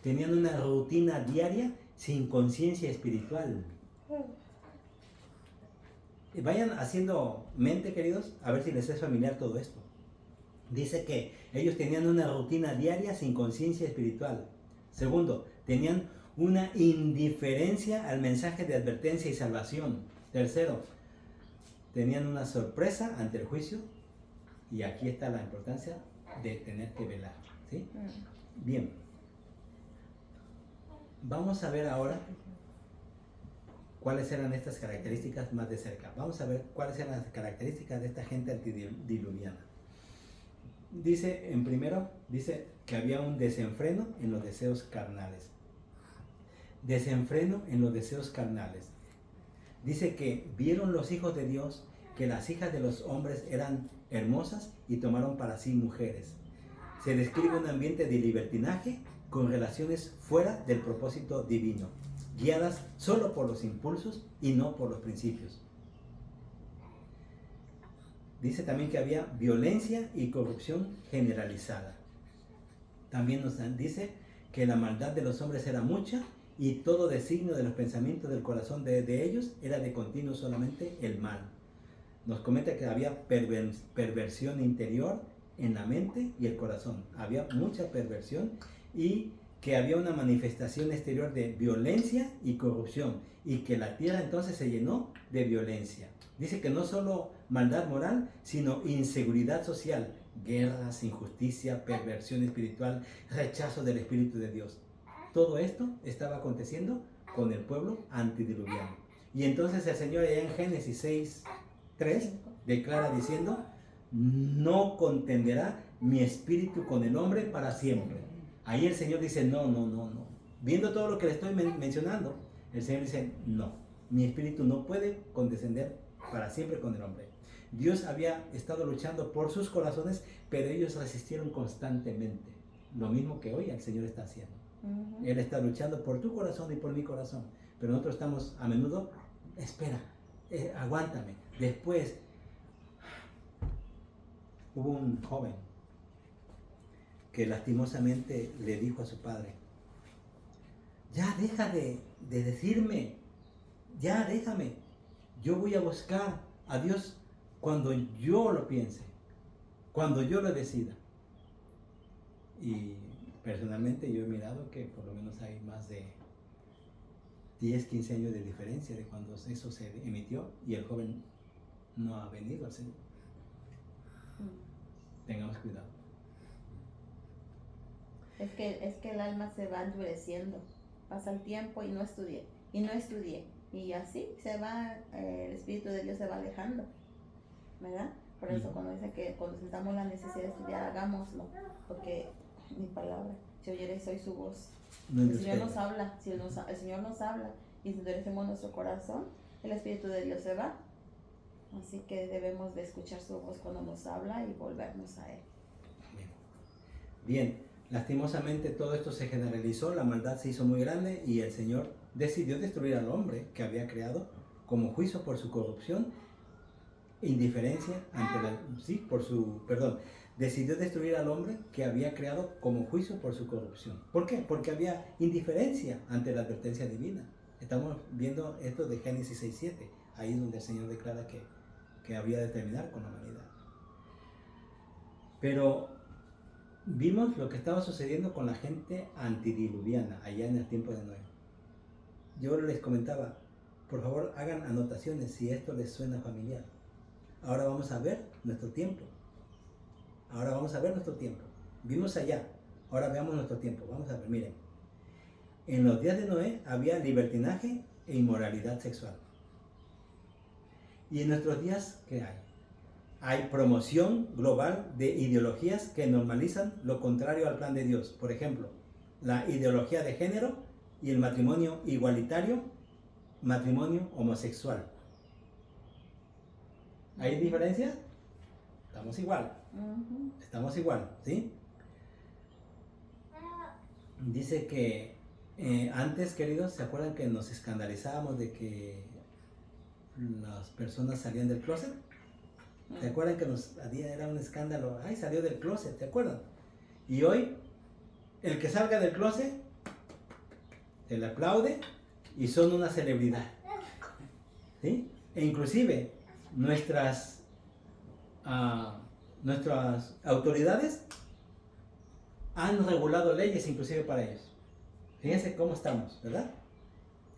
tenían una rutina diaria sin conciencia espiritual. Y vayan haciendo mente, queridos, a ver si les es familiar todo esto. Dice que ellos tenían una rutina diaria sin conciencia espiritual. Segundo, tenían una indiferencia al mensaje de advertencia y salvación. Tercero, tenían una sorpresa ante el juicio. Y aquí está la importancia de tener que velar, ¿sí? Bien. Vamos a ver ahora cuáles eran estas características más de cerca. Vamos a ver cuáles eran las características de esta gente antidiluviana. Dice, en primero, dice que había un desenfreno en los deseos carnales. Desenfreno en los deseos carnales. Dice que vieron los hijos de Dios que las hijas de los hombres eran hermosas y tomaron para sí mujeres. Se describe un ambiente de libertinaje con relaciones fuera del propósito divino, guiadas solo por los impulsos y no por los principios. Dice también que había violencia y corrupción generalizada. También nos dice que la maldad de los hombres era mucha y todo designio de los pensamientos del corazón de ellos era de continuo solamente el mal. Nos comenta que había perversión interior en la mente y el corazón. Había mucha perversión y que había una manifestación exterior de violencia y corrupción y que la tierra entonces se llenó de violencia. Dice que no solo maldad moral, sino inseguridad social, guerras, injusticia, perversión espiritual, rechazo del Espíritu de Dios. Todo esto estaba aconteciendo con el pueblo antidiluviano. Y entonces el Señor allá en Génesis 6:3 declara diciendo, no contenderá mi espíritu con el hombre para siempre. Ahí el Señor dice, no. Viendo todo lo que le estoy mencionando, el Señor dice, no, mi espíritu no puede condescender para siempre con el hombre. Dios había estado luchando por sus corazones, pero ellos resistieron constantemente. Lo mismo que hoy el Señor está haciendo. Él está luchando por tu corazón y por mi corazón, pero nosotros estamos a menudo, espera, aguántame. Después, hubo un joven que lastimosamente le dijo a su padre, ya deja de decirme, ya déjame, yo voy a buscar a Dios cuando yo lo piense, cuando yo lo decida. Y personalmente yo he mirado que por lo menos hay más de 10, 15 años de diferencia de cuando eso se emitió y el joven no ha venido al Señor. Tengamos cuidado. Es que el alma se va endureciendo, pasa el tiempo y no estudié. Y así se va, el Espíritu de Dios se va alejando, ¿verdad? Por eso cuando dice que cuando sintamos la necesidad de estudiar, hagámoslo, porque mi palabra, si oyereis hoy su voz. El Señor nos habla, si el Señor nos habla y si endurecemos nuestro corazón, el Espíritu de Dios se va. Así que debemos de escuchar su voz cuando nos habla y volvernos a Él. Bien, lastimosamente todo esto se generalizó, la maldad se hizo muy grande y el Señor decidió destruir al hombre que había creado como juicio por su corrupción, indiferencia ante la... Sí, decidió destruir al hombre que había creado como juicio por su corrupción. ¿Por qué? Porque había indiferencia ante la advertencia divina. Estamos viendo esto de Génesis 6:7, ahí es donde el Señor declara que había de terminar con la humanidad. Pero vimos lo que estaba sucediendo con la gente antidiluviana allá en el tiempo de Noé. Yo les comentaba, por favor hagan anotaciones si esto les suena familiar. Ahora vamos a ver nuestro tiempo. Vimos allá, ahora veamos nuestro tiempo. Vamos a ver, miren. En los días de Noé había libertinaje e inmoralidad sexual. ¿Y en nuestros días qué hay? hay promoción global de ideologías que normalizan lo contrario al plan de Dios. Por ejemplo, la ideología de género y el matrimonio igualitario, matrimonio homosexual. ¿Hay diferencia? Estamos igual. Estamos igual, ¿sí? Dice que antes, queridos, ¿se acuerdan que nos escandalizábamos de que las personas salían del closet? ¿Se acuerdan que era un escándalo? Ay, salió del closet, ¿se acuerdan? Y hoy, el que salga del closet, se le aplaude y son una celebridad, ¿sí? E inclusive nuestras autoridades han regulado leyes inclusive para ellos. Fíjense cómo estamos, ¿verdad?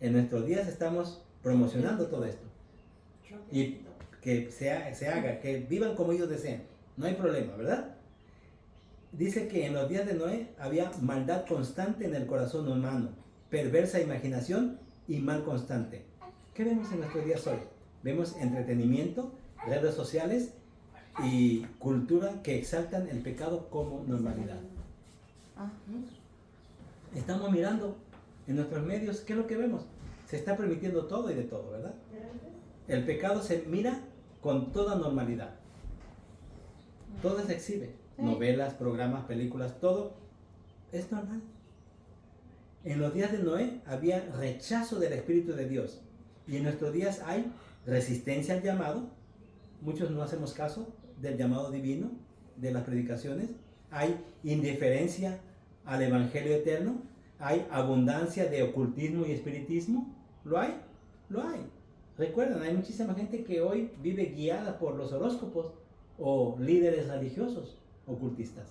En nuestros días estamos promocionando todo esto. Y que se haga, que vivan como ellos desean. No hay problema, ¿verdad? Dice que en los días de Noé había maldad constante en el corazón humano, perversa imaginación y mal constante. ¿Qué vemos en nuestros días hoy? Vemos entretenimiento, redes sociales y cultura que exaltan el pecado como normalidad. Estamos mirando en nuestros medios, ¿qué es lo que vemos? Se está permitiendo todo y de todo, ¿verdad? El pecado se mira con toda normalidad. Todo se exhibe. Novelas, programas, películas, todo es normal. En los días de Noé había rechazo del Espíritu de Dios. Y en nuestros días hay resistencia al llamado. Muchos no hacemos caso del llamado divino, de las predicaciones. Hay indiferencia al Evangelio eterno. Hay abundancia de ocultismo y espiritismo. ¿Lo hay? Lo hay. Recuerden, hay muchísima gente que hoy vive guiada por los horóscopos o líderes religiosos ocultistas.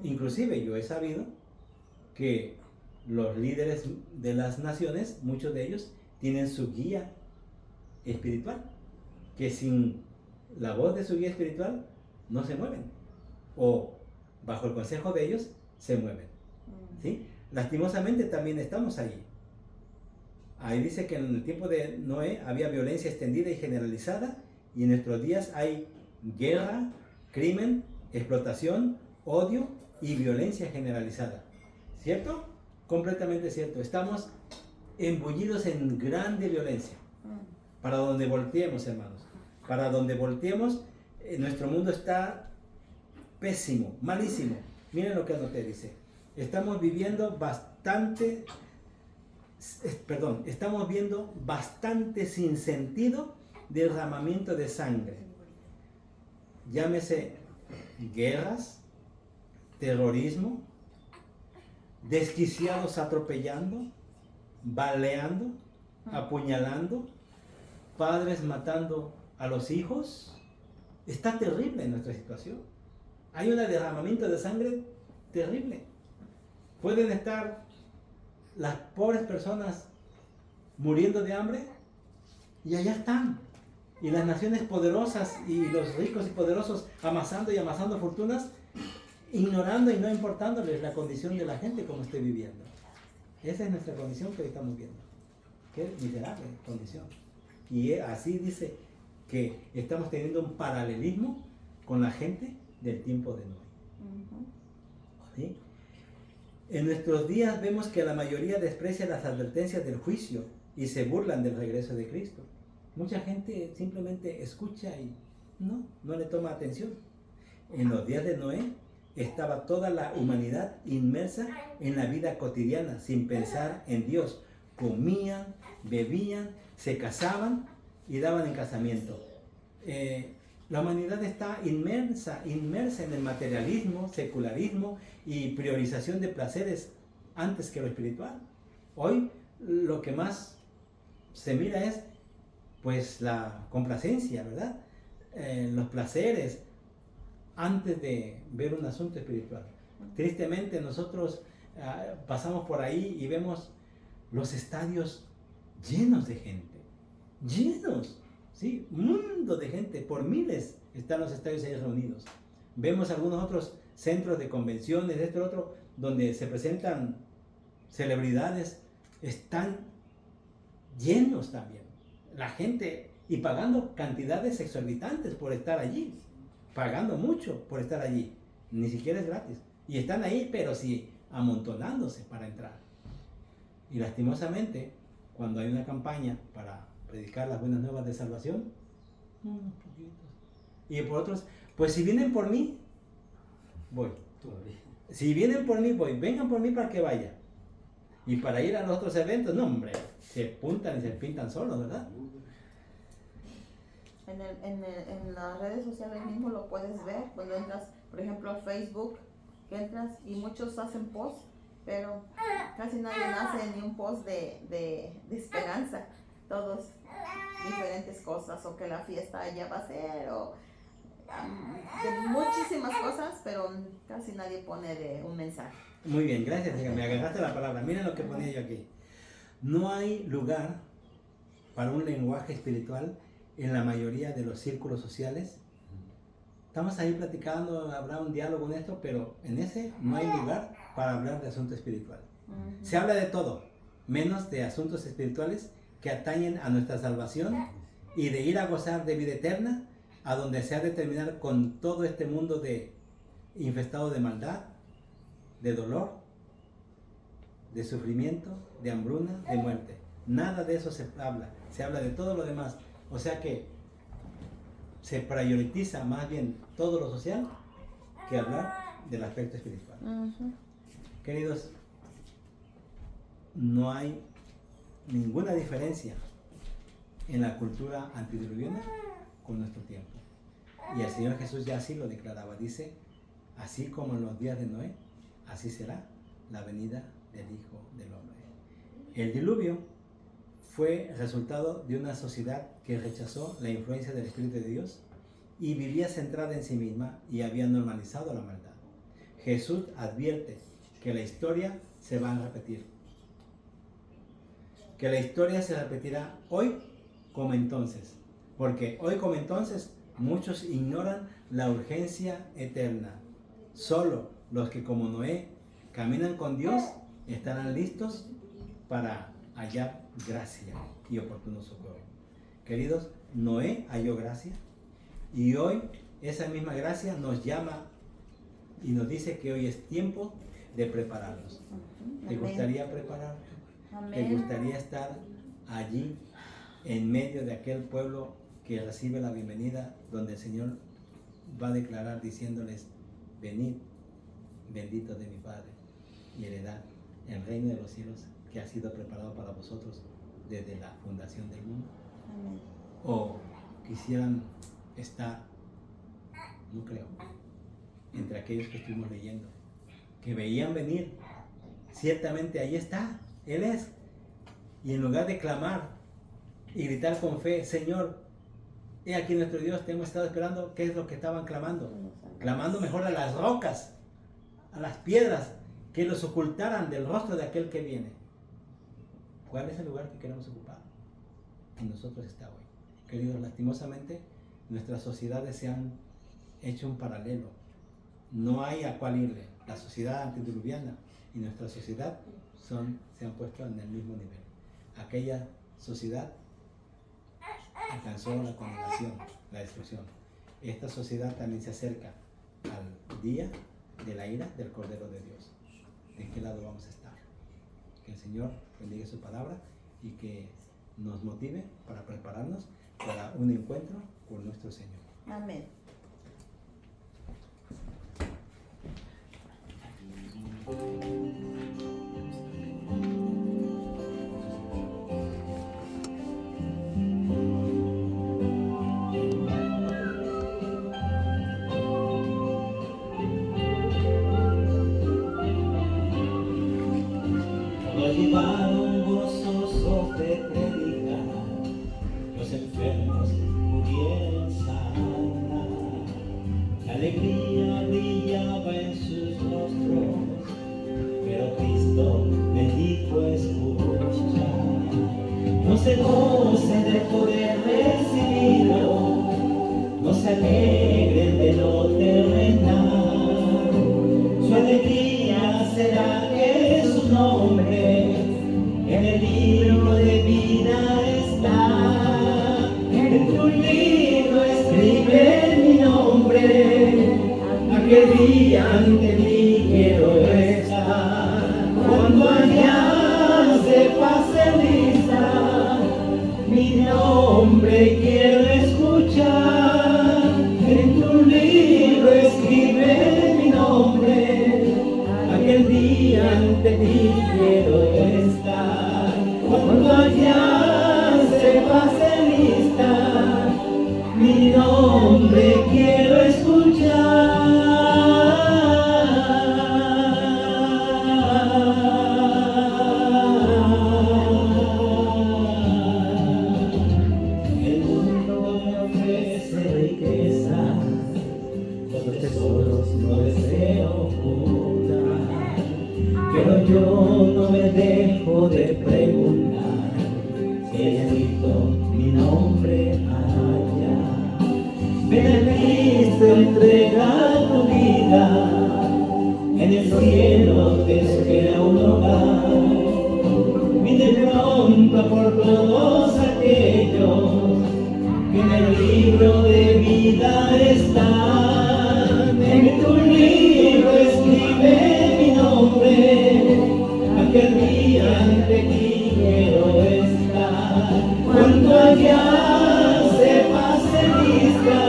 Inclusive yo he sabido que los líderes de las naciones, muchos de ellos, tienen su guía espiritual, que sin la voz de su guía espiritual no se mueven, o bajo el consejo de ellos se mueven, ¿sí? Lastimosamente también estamos ahí. Ahí dice que en el tiempo de Noé había violencia extendida y generalizada, y en nuestros días hay guerra, crimen, explotación, odio y violencia generalizada. ¿Cierto? Completamente cierto. Estamos embullidos en grande violencia. Para donde volteemos, hermanos. Para donde volteemos, nuestro mundo está pésimo, malísimo. Miren lo que anoté, dice. Estamos viendo bastante sinsentido derramamiento de sangre. Llámese guerras, terrorismo, desquiciados atropellando, baleando, apuñalando, padres matando a los hijos. Está terrible nuestra situación. Hay un derramamiento de sangre terrible. Pueden estar las pobres personas muriendo de hambre y allá están. Y las naciones poderosas y los ricos y poderosos amasando y amasando fortunas, ignorando y no importándoles la condición de la gente como esté viviendo. Esa es nuestra condición que hoy estamos viendo. Qué miserable condición. Y así dice que estamos teniendo un paralelismo con la gente del tiempo de Noé. ¿Sí? En nuestros días vemos que la mayoría desprecia las advertencias del juicio y se burlan del regreso de Cristo. Mucha gente simplemente escucha y no le toma atención. En los días de Noé estaba toda la humanidad inmersa en la vida cotidiana, sin pensar en Dios. Comían, bebían, se casaban y daban en casamiento. La humanidad está inmersa en el materialismo, secularismo y priorización de placeres antes que lo espiritual. Hoy lo que más se mira es pues la complacencia, ¿verdad? Los placeres antes de ver un asunto espiritual. Tristemente nosotros pasamos por ahí y vemos los estadios llenos de gente, llenos, ¿sí? Un mundo de gente, por miles están los estadios ahí reunidos. Vemos algunos otros centros de convenciones, este otro, donde se presentan celebridades, están llenos también. La gente y pagando cantidades exorbitantes por estar allí, pagando mucho por estar allí, ni siquiera es gratis, y están ahí, pero sí amontonándose para entrar. Y lastimosamente, cuando hay una campaña para predicar las buenas nuevas de salvación, unos poquitos, y por otros, pues si vienen por mí, voy. Si vienen por mí, voy. Vengan por mí para que vaya. Y para ir a los otros eventos, no, hombre, se puntan y se pintan solos, ¿verdad? En las redes sociales mismo lo puedes ver cuando entras, por ejemplo, a Facebook, que entras y muchos hacen post, pero casi nadie hace ni un post de esperanza. Todos diferentes cosas, o que la fiesta ya va a ser, o de muchísimas cosas, pero casi nadie pone de un mensaje. Muy bien, gracias, me agarraste la palabra. Miren lo que ponía yo aquí. No hay lugar para un lenguaje espiritual en la mayoría de los círculos sociales. Estamos ahí platicando, habrá un diálogo en esto, pero en ese no hay lugar para hablar de asunto espiritual. Se habla de todo, menos de asuntos espirituales que atañen a nuestra salvación y de ir a gozar de vida eterna, a donde se ha de terminar con todo este mundo infestado de maldad, de dolor, de sufrimiento, de hambruna, de muerte. Nada de eso se habla de todo lo demás. O sea que se prioriza más bien todo lo social que hablar del aspecto espiritual. Queridos, no hay ninguna diferencia en la cultura antediluviana con nuestro tiempo. Y el Señor Jesús ya así lo declaraba. Dice, así como en los días de Noé, así será la venida del Hijo del Hombre. El diluvio fue resultado de una sociedad que rechazó la influencia del Espíritu de Dios y vivía centrada en sí misma y había normalizado la maldad. Jesús advierte que la historia se va a repetir. Que la historia se repetirá hoy como entonces. Porque hoy como entonces muchos ignoran la urgencia eterna. Solo los que como Noé caminan con Dios estarán listos para hallar gracia y oportuno socorro. Queridos, Noé halló gracia y hoy esa misma gracia nos llama y nos dice que hoy es tiempo de prepararnos. ¿Te gustaría prepararte? ¿Te gustaría estar allí en medio de aquel pueblo que recibe la bienvenida, donde el Señor va a declarar diciéndoles, venid, benditos de mi Padre, y heredad el reino de los cielos que ha sido preparado para vosotros desde la fundación del mundo? Amén. O quisieran estar, no creo, entre aquellos que estuvimos leyendo, que veían venir, ciertamente ahí está, Él es, y en lugar de clamar y gritar con fe, Señor, he aquí nuestro Dios, te hemos estado esperando, ¿qué es lo que estaban clamando? Clamando mejor a las rocas, a las piedras, que los ocultaran del rostro de aquel que viene. ¿Cuál es el lugar que queremos ocupar? En nosotros está hoy. Queridos, lastimosamente, nuestras sociedades se han hecho un paralelo. No hay a cuál irle. La sociedad antediluviana y nuestra sociedad se han puesto en el mismo nivel. Aquella sociedad alcanzó la condenación, la destrucción. Esta sociedad también se acerca al día de la ira del Cordero de Dios. ¿De qué lado vamos a estar? Que el Señor bendiga su palabra y que nos motive para prepararnos para un encuentro con nuestro Señor. Amén. Lo llevaron gozosos de predicar, los enfermos pudieron sanar. La alegría brillaba en sus rostros, pero Cristo les dijo escuchar. No se gocen de poder recibirlo, no se alegren de lo terrenal. Su alegría será que su nombre en el libro de vida está. mi nombre quiero El mundo me ofrece riqueza, los tesoros no deseo ocultar, pero yo no me dejo de preguntar si he escrito mi nombre allá. Ven a Cristo, entrega tu vida, en el cielo te espera un hogar. Vine pronto por todos aquellos que en el libro de vida están. En tu libro escribe mi nombre, aquel día ante ti quiero estar. Cuando allá se pase lista,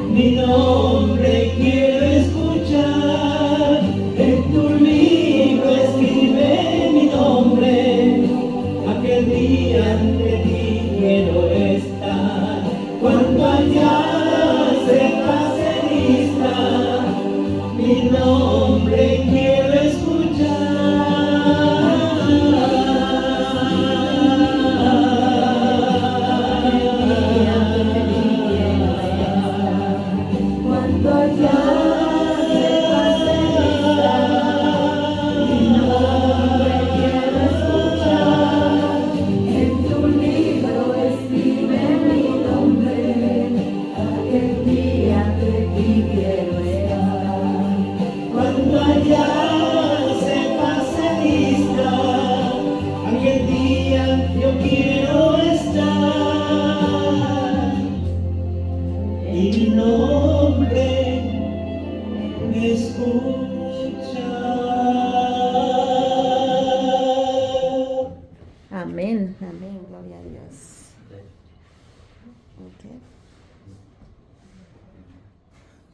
mi nombre quiero escuchar. En tu libro escribe mi nombre, aquel día ante ti quiero estar. Cuando allá se pase lista, mi nombre quiero Cuando allá se pase lista, mi nombre quiero escuchar. En tu libro escribe mi nombre, aquel día de ti quiero estar. Cuando allá se pase lista, aquel día yo quiero estar. Y mi nombre escucha. Amén, amén, gloria a Dios. Okay.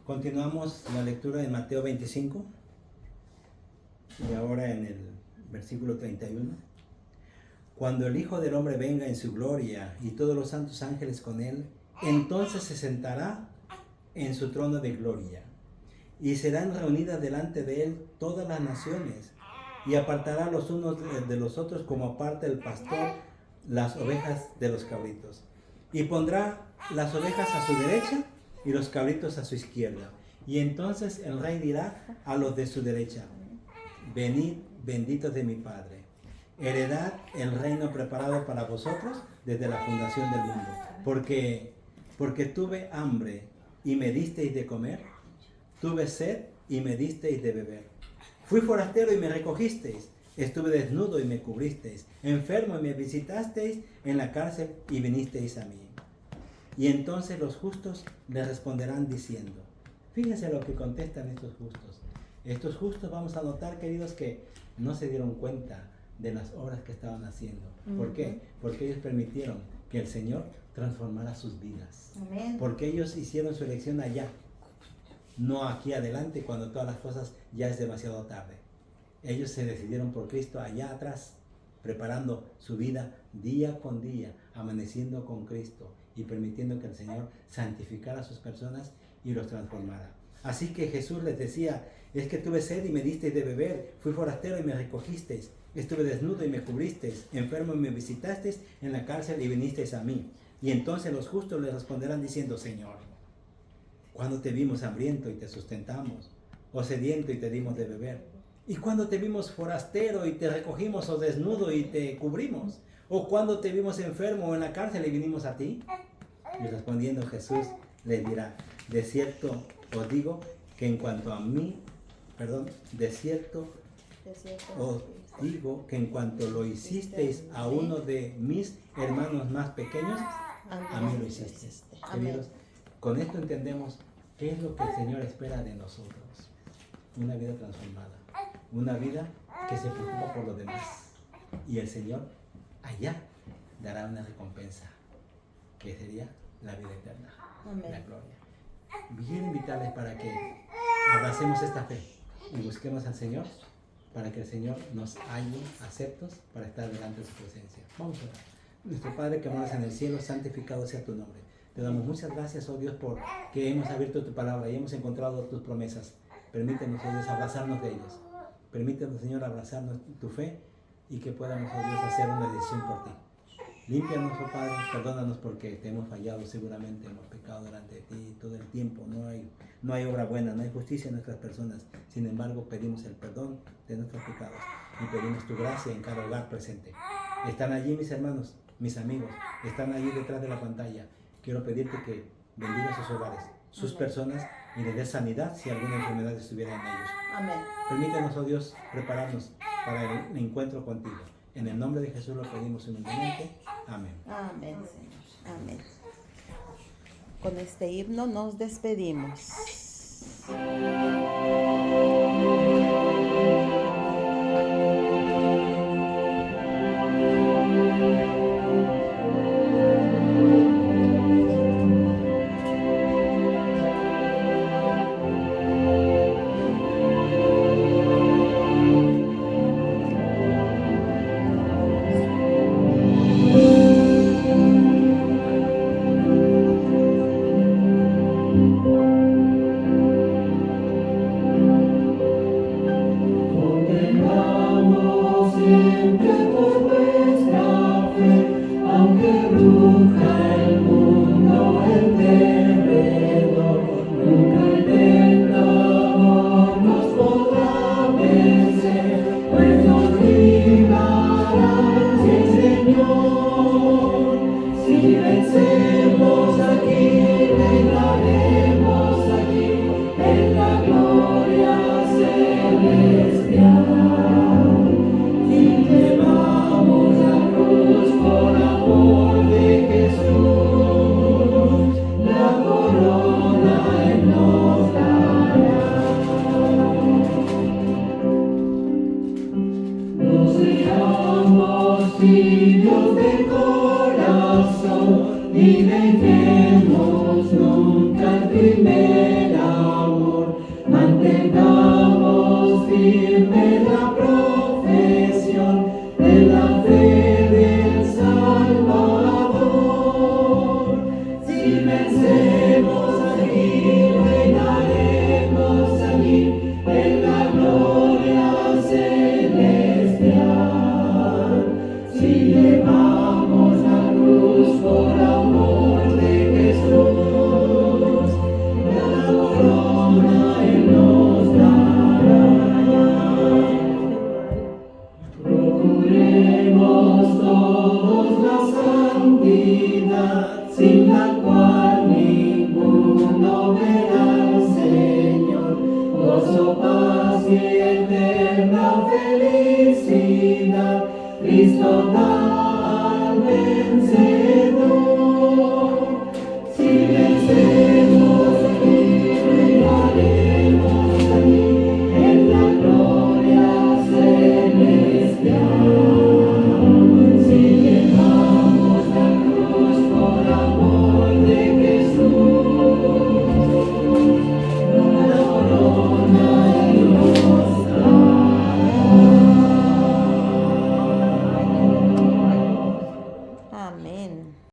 Continuamos la lectura de Mateo 25 y ahora en el versículo 31. Cuando el Hijo del Hombre venga en su gloria y todos los santos ángeles con él, entonces se sentará en su trono de gloria y serán reunidas delante de él todas las naciones y apartará los unos de los otros como aparta el pastor las ovejas de los cabritos, y pondrá las ovejas a su derecha y los cabritos a su izquierda. Y entonces el rey dirá a los de su derecha: venid, benditos de mi Padre, heredad el reino preparado para vosotros desde la fundación del mundo. Porque tuve hambre y me disteis de comer, tuve sed y me disteis de beber. Fui forastero y me recogisteis, estuve desnudo y me cubristeis, enfermo y me visitasteis, en la cárcel y vinisteis a mí. Y entonces los justos le responderán diciendo, fíjense lo que contestan estos justos. Estos justos, vamos a notar, queridos, que no se dieron cuenta de las obras que estaban haciendo. ¿Por qué? Porque ellos permitieron que el Señor transformara sus vidas. Amén. Porque ellos hicieron su elección allá, no aquí adelante cuando todas las cosas ya es demasiado tarde. Ellos se decidieron por Cristo allá atrás, preparando su vida día con día, amaneciendo con Cristo y permitiendo que el Señor santificara a sus personas y los transformara. Así que Jesús les decía, es que tuve sed y me disteis de beber, fui forastero y me recogisteis, estuve desnudo y me cubristeis, enfermo y me visitasteis, en la cárcel y vinisteis a mí. Y entonces los justos le responderán diciendo, Señor, ¿cuándo te vimos hambriento y te sustentamos, o sediento y te dimos de beber? ¿Y cuándo te vimos forastero y te recogimos, o desnudo y te cubrimos? ¿O cuándo te vimos enfermo o en la cárcel y vinimos a ti? Y respondiendo Jesús les dirá, de cierto os digo que en cuanto a mí, de cierto os digo que en cuanto lo hicisteis a uno de mis hermanos más pequeños, a mí lo hicisteis. Queridos, con esto entendemos qué es lo que el Señor espera de nosotros. Una vida transformada, una vida que se preocupa por los demás. Y el Señor allá dará una recompensa, que sería la vida eterna, la gloria. Quiero invitarles para que abracemos esta fe y busquemos al Señor, para que el Señor nos halle aceptos para estar delante de su presencia. Vamos a orar. Nuestro Padre que moras en el cielo, santificado sea tu nombre. Te damos muchas gracias, oh Dios, por que hemos abierto tu palabra y hemos encontrado tus promesas. Permítenos, oh Dios, abrazarnos de ellas. Permítenos, Señor, abrazarnos tu fe y que podamos, oh Dios, hacer una decisión por ti. Límpianos, oh Padre, perdónanos porque te hemos fallado seguramente, hemos pecado delante de ti todo el tiempo. No hay obra buena, no hay justicia en nuestras personas. Sin embargo, pedimos el perdón de nuestros pecados y pedimos tu gracia en cada hogar presente. Están allí mis hermanos, mis amigos, están allí detrás de la pantalla. Quiero pedirte que bendiga sus hogares, sus personas y les des sanidad si alguna enfermedad estuviera en ellos. Amén. Permítanos, oh Dios, prepararnos para el encuentro contigo. En el nombre de Jesús lo pedimos humildemente. Amén. Amén, Señor. Amén. Con este himno nos despedimos. Y dejemos nunca el primer amor, mantengamos firme la profesión de la fe del Salvador. Si vencemos aquí, reinaremos allí en la gloria celestial. Si llevamos la cruz por amor de Jesús, la corona Él nos dará. Procuremos todos la santidad, sin la cual ninguno verá al Señor. Gozo, paz y eterna felicidad, Cristo da.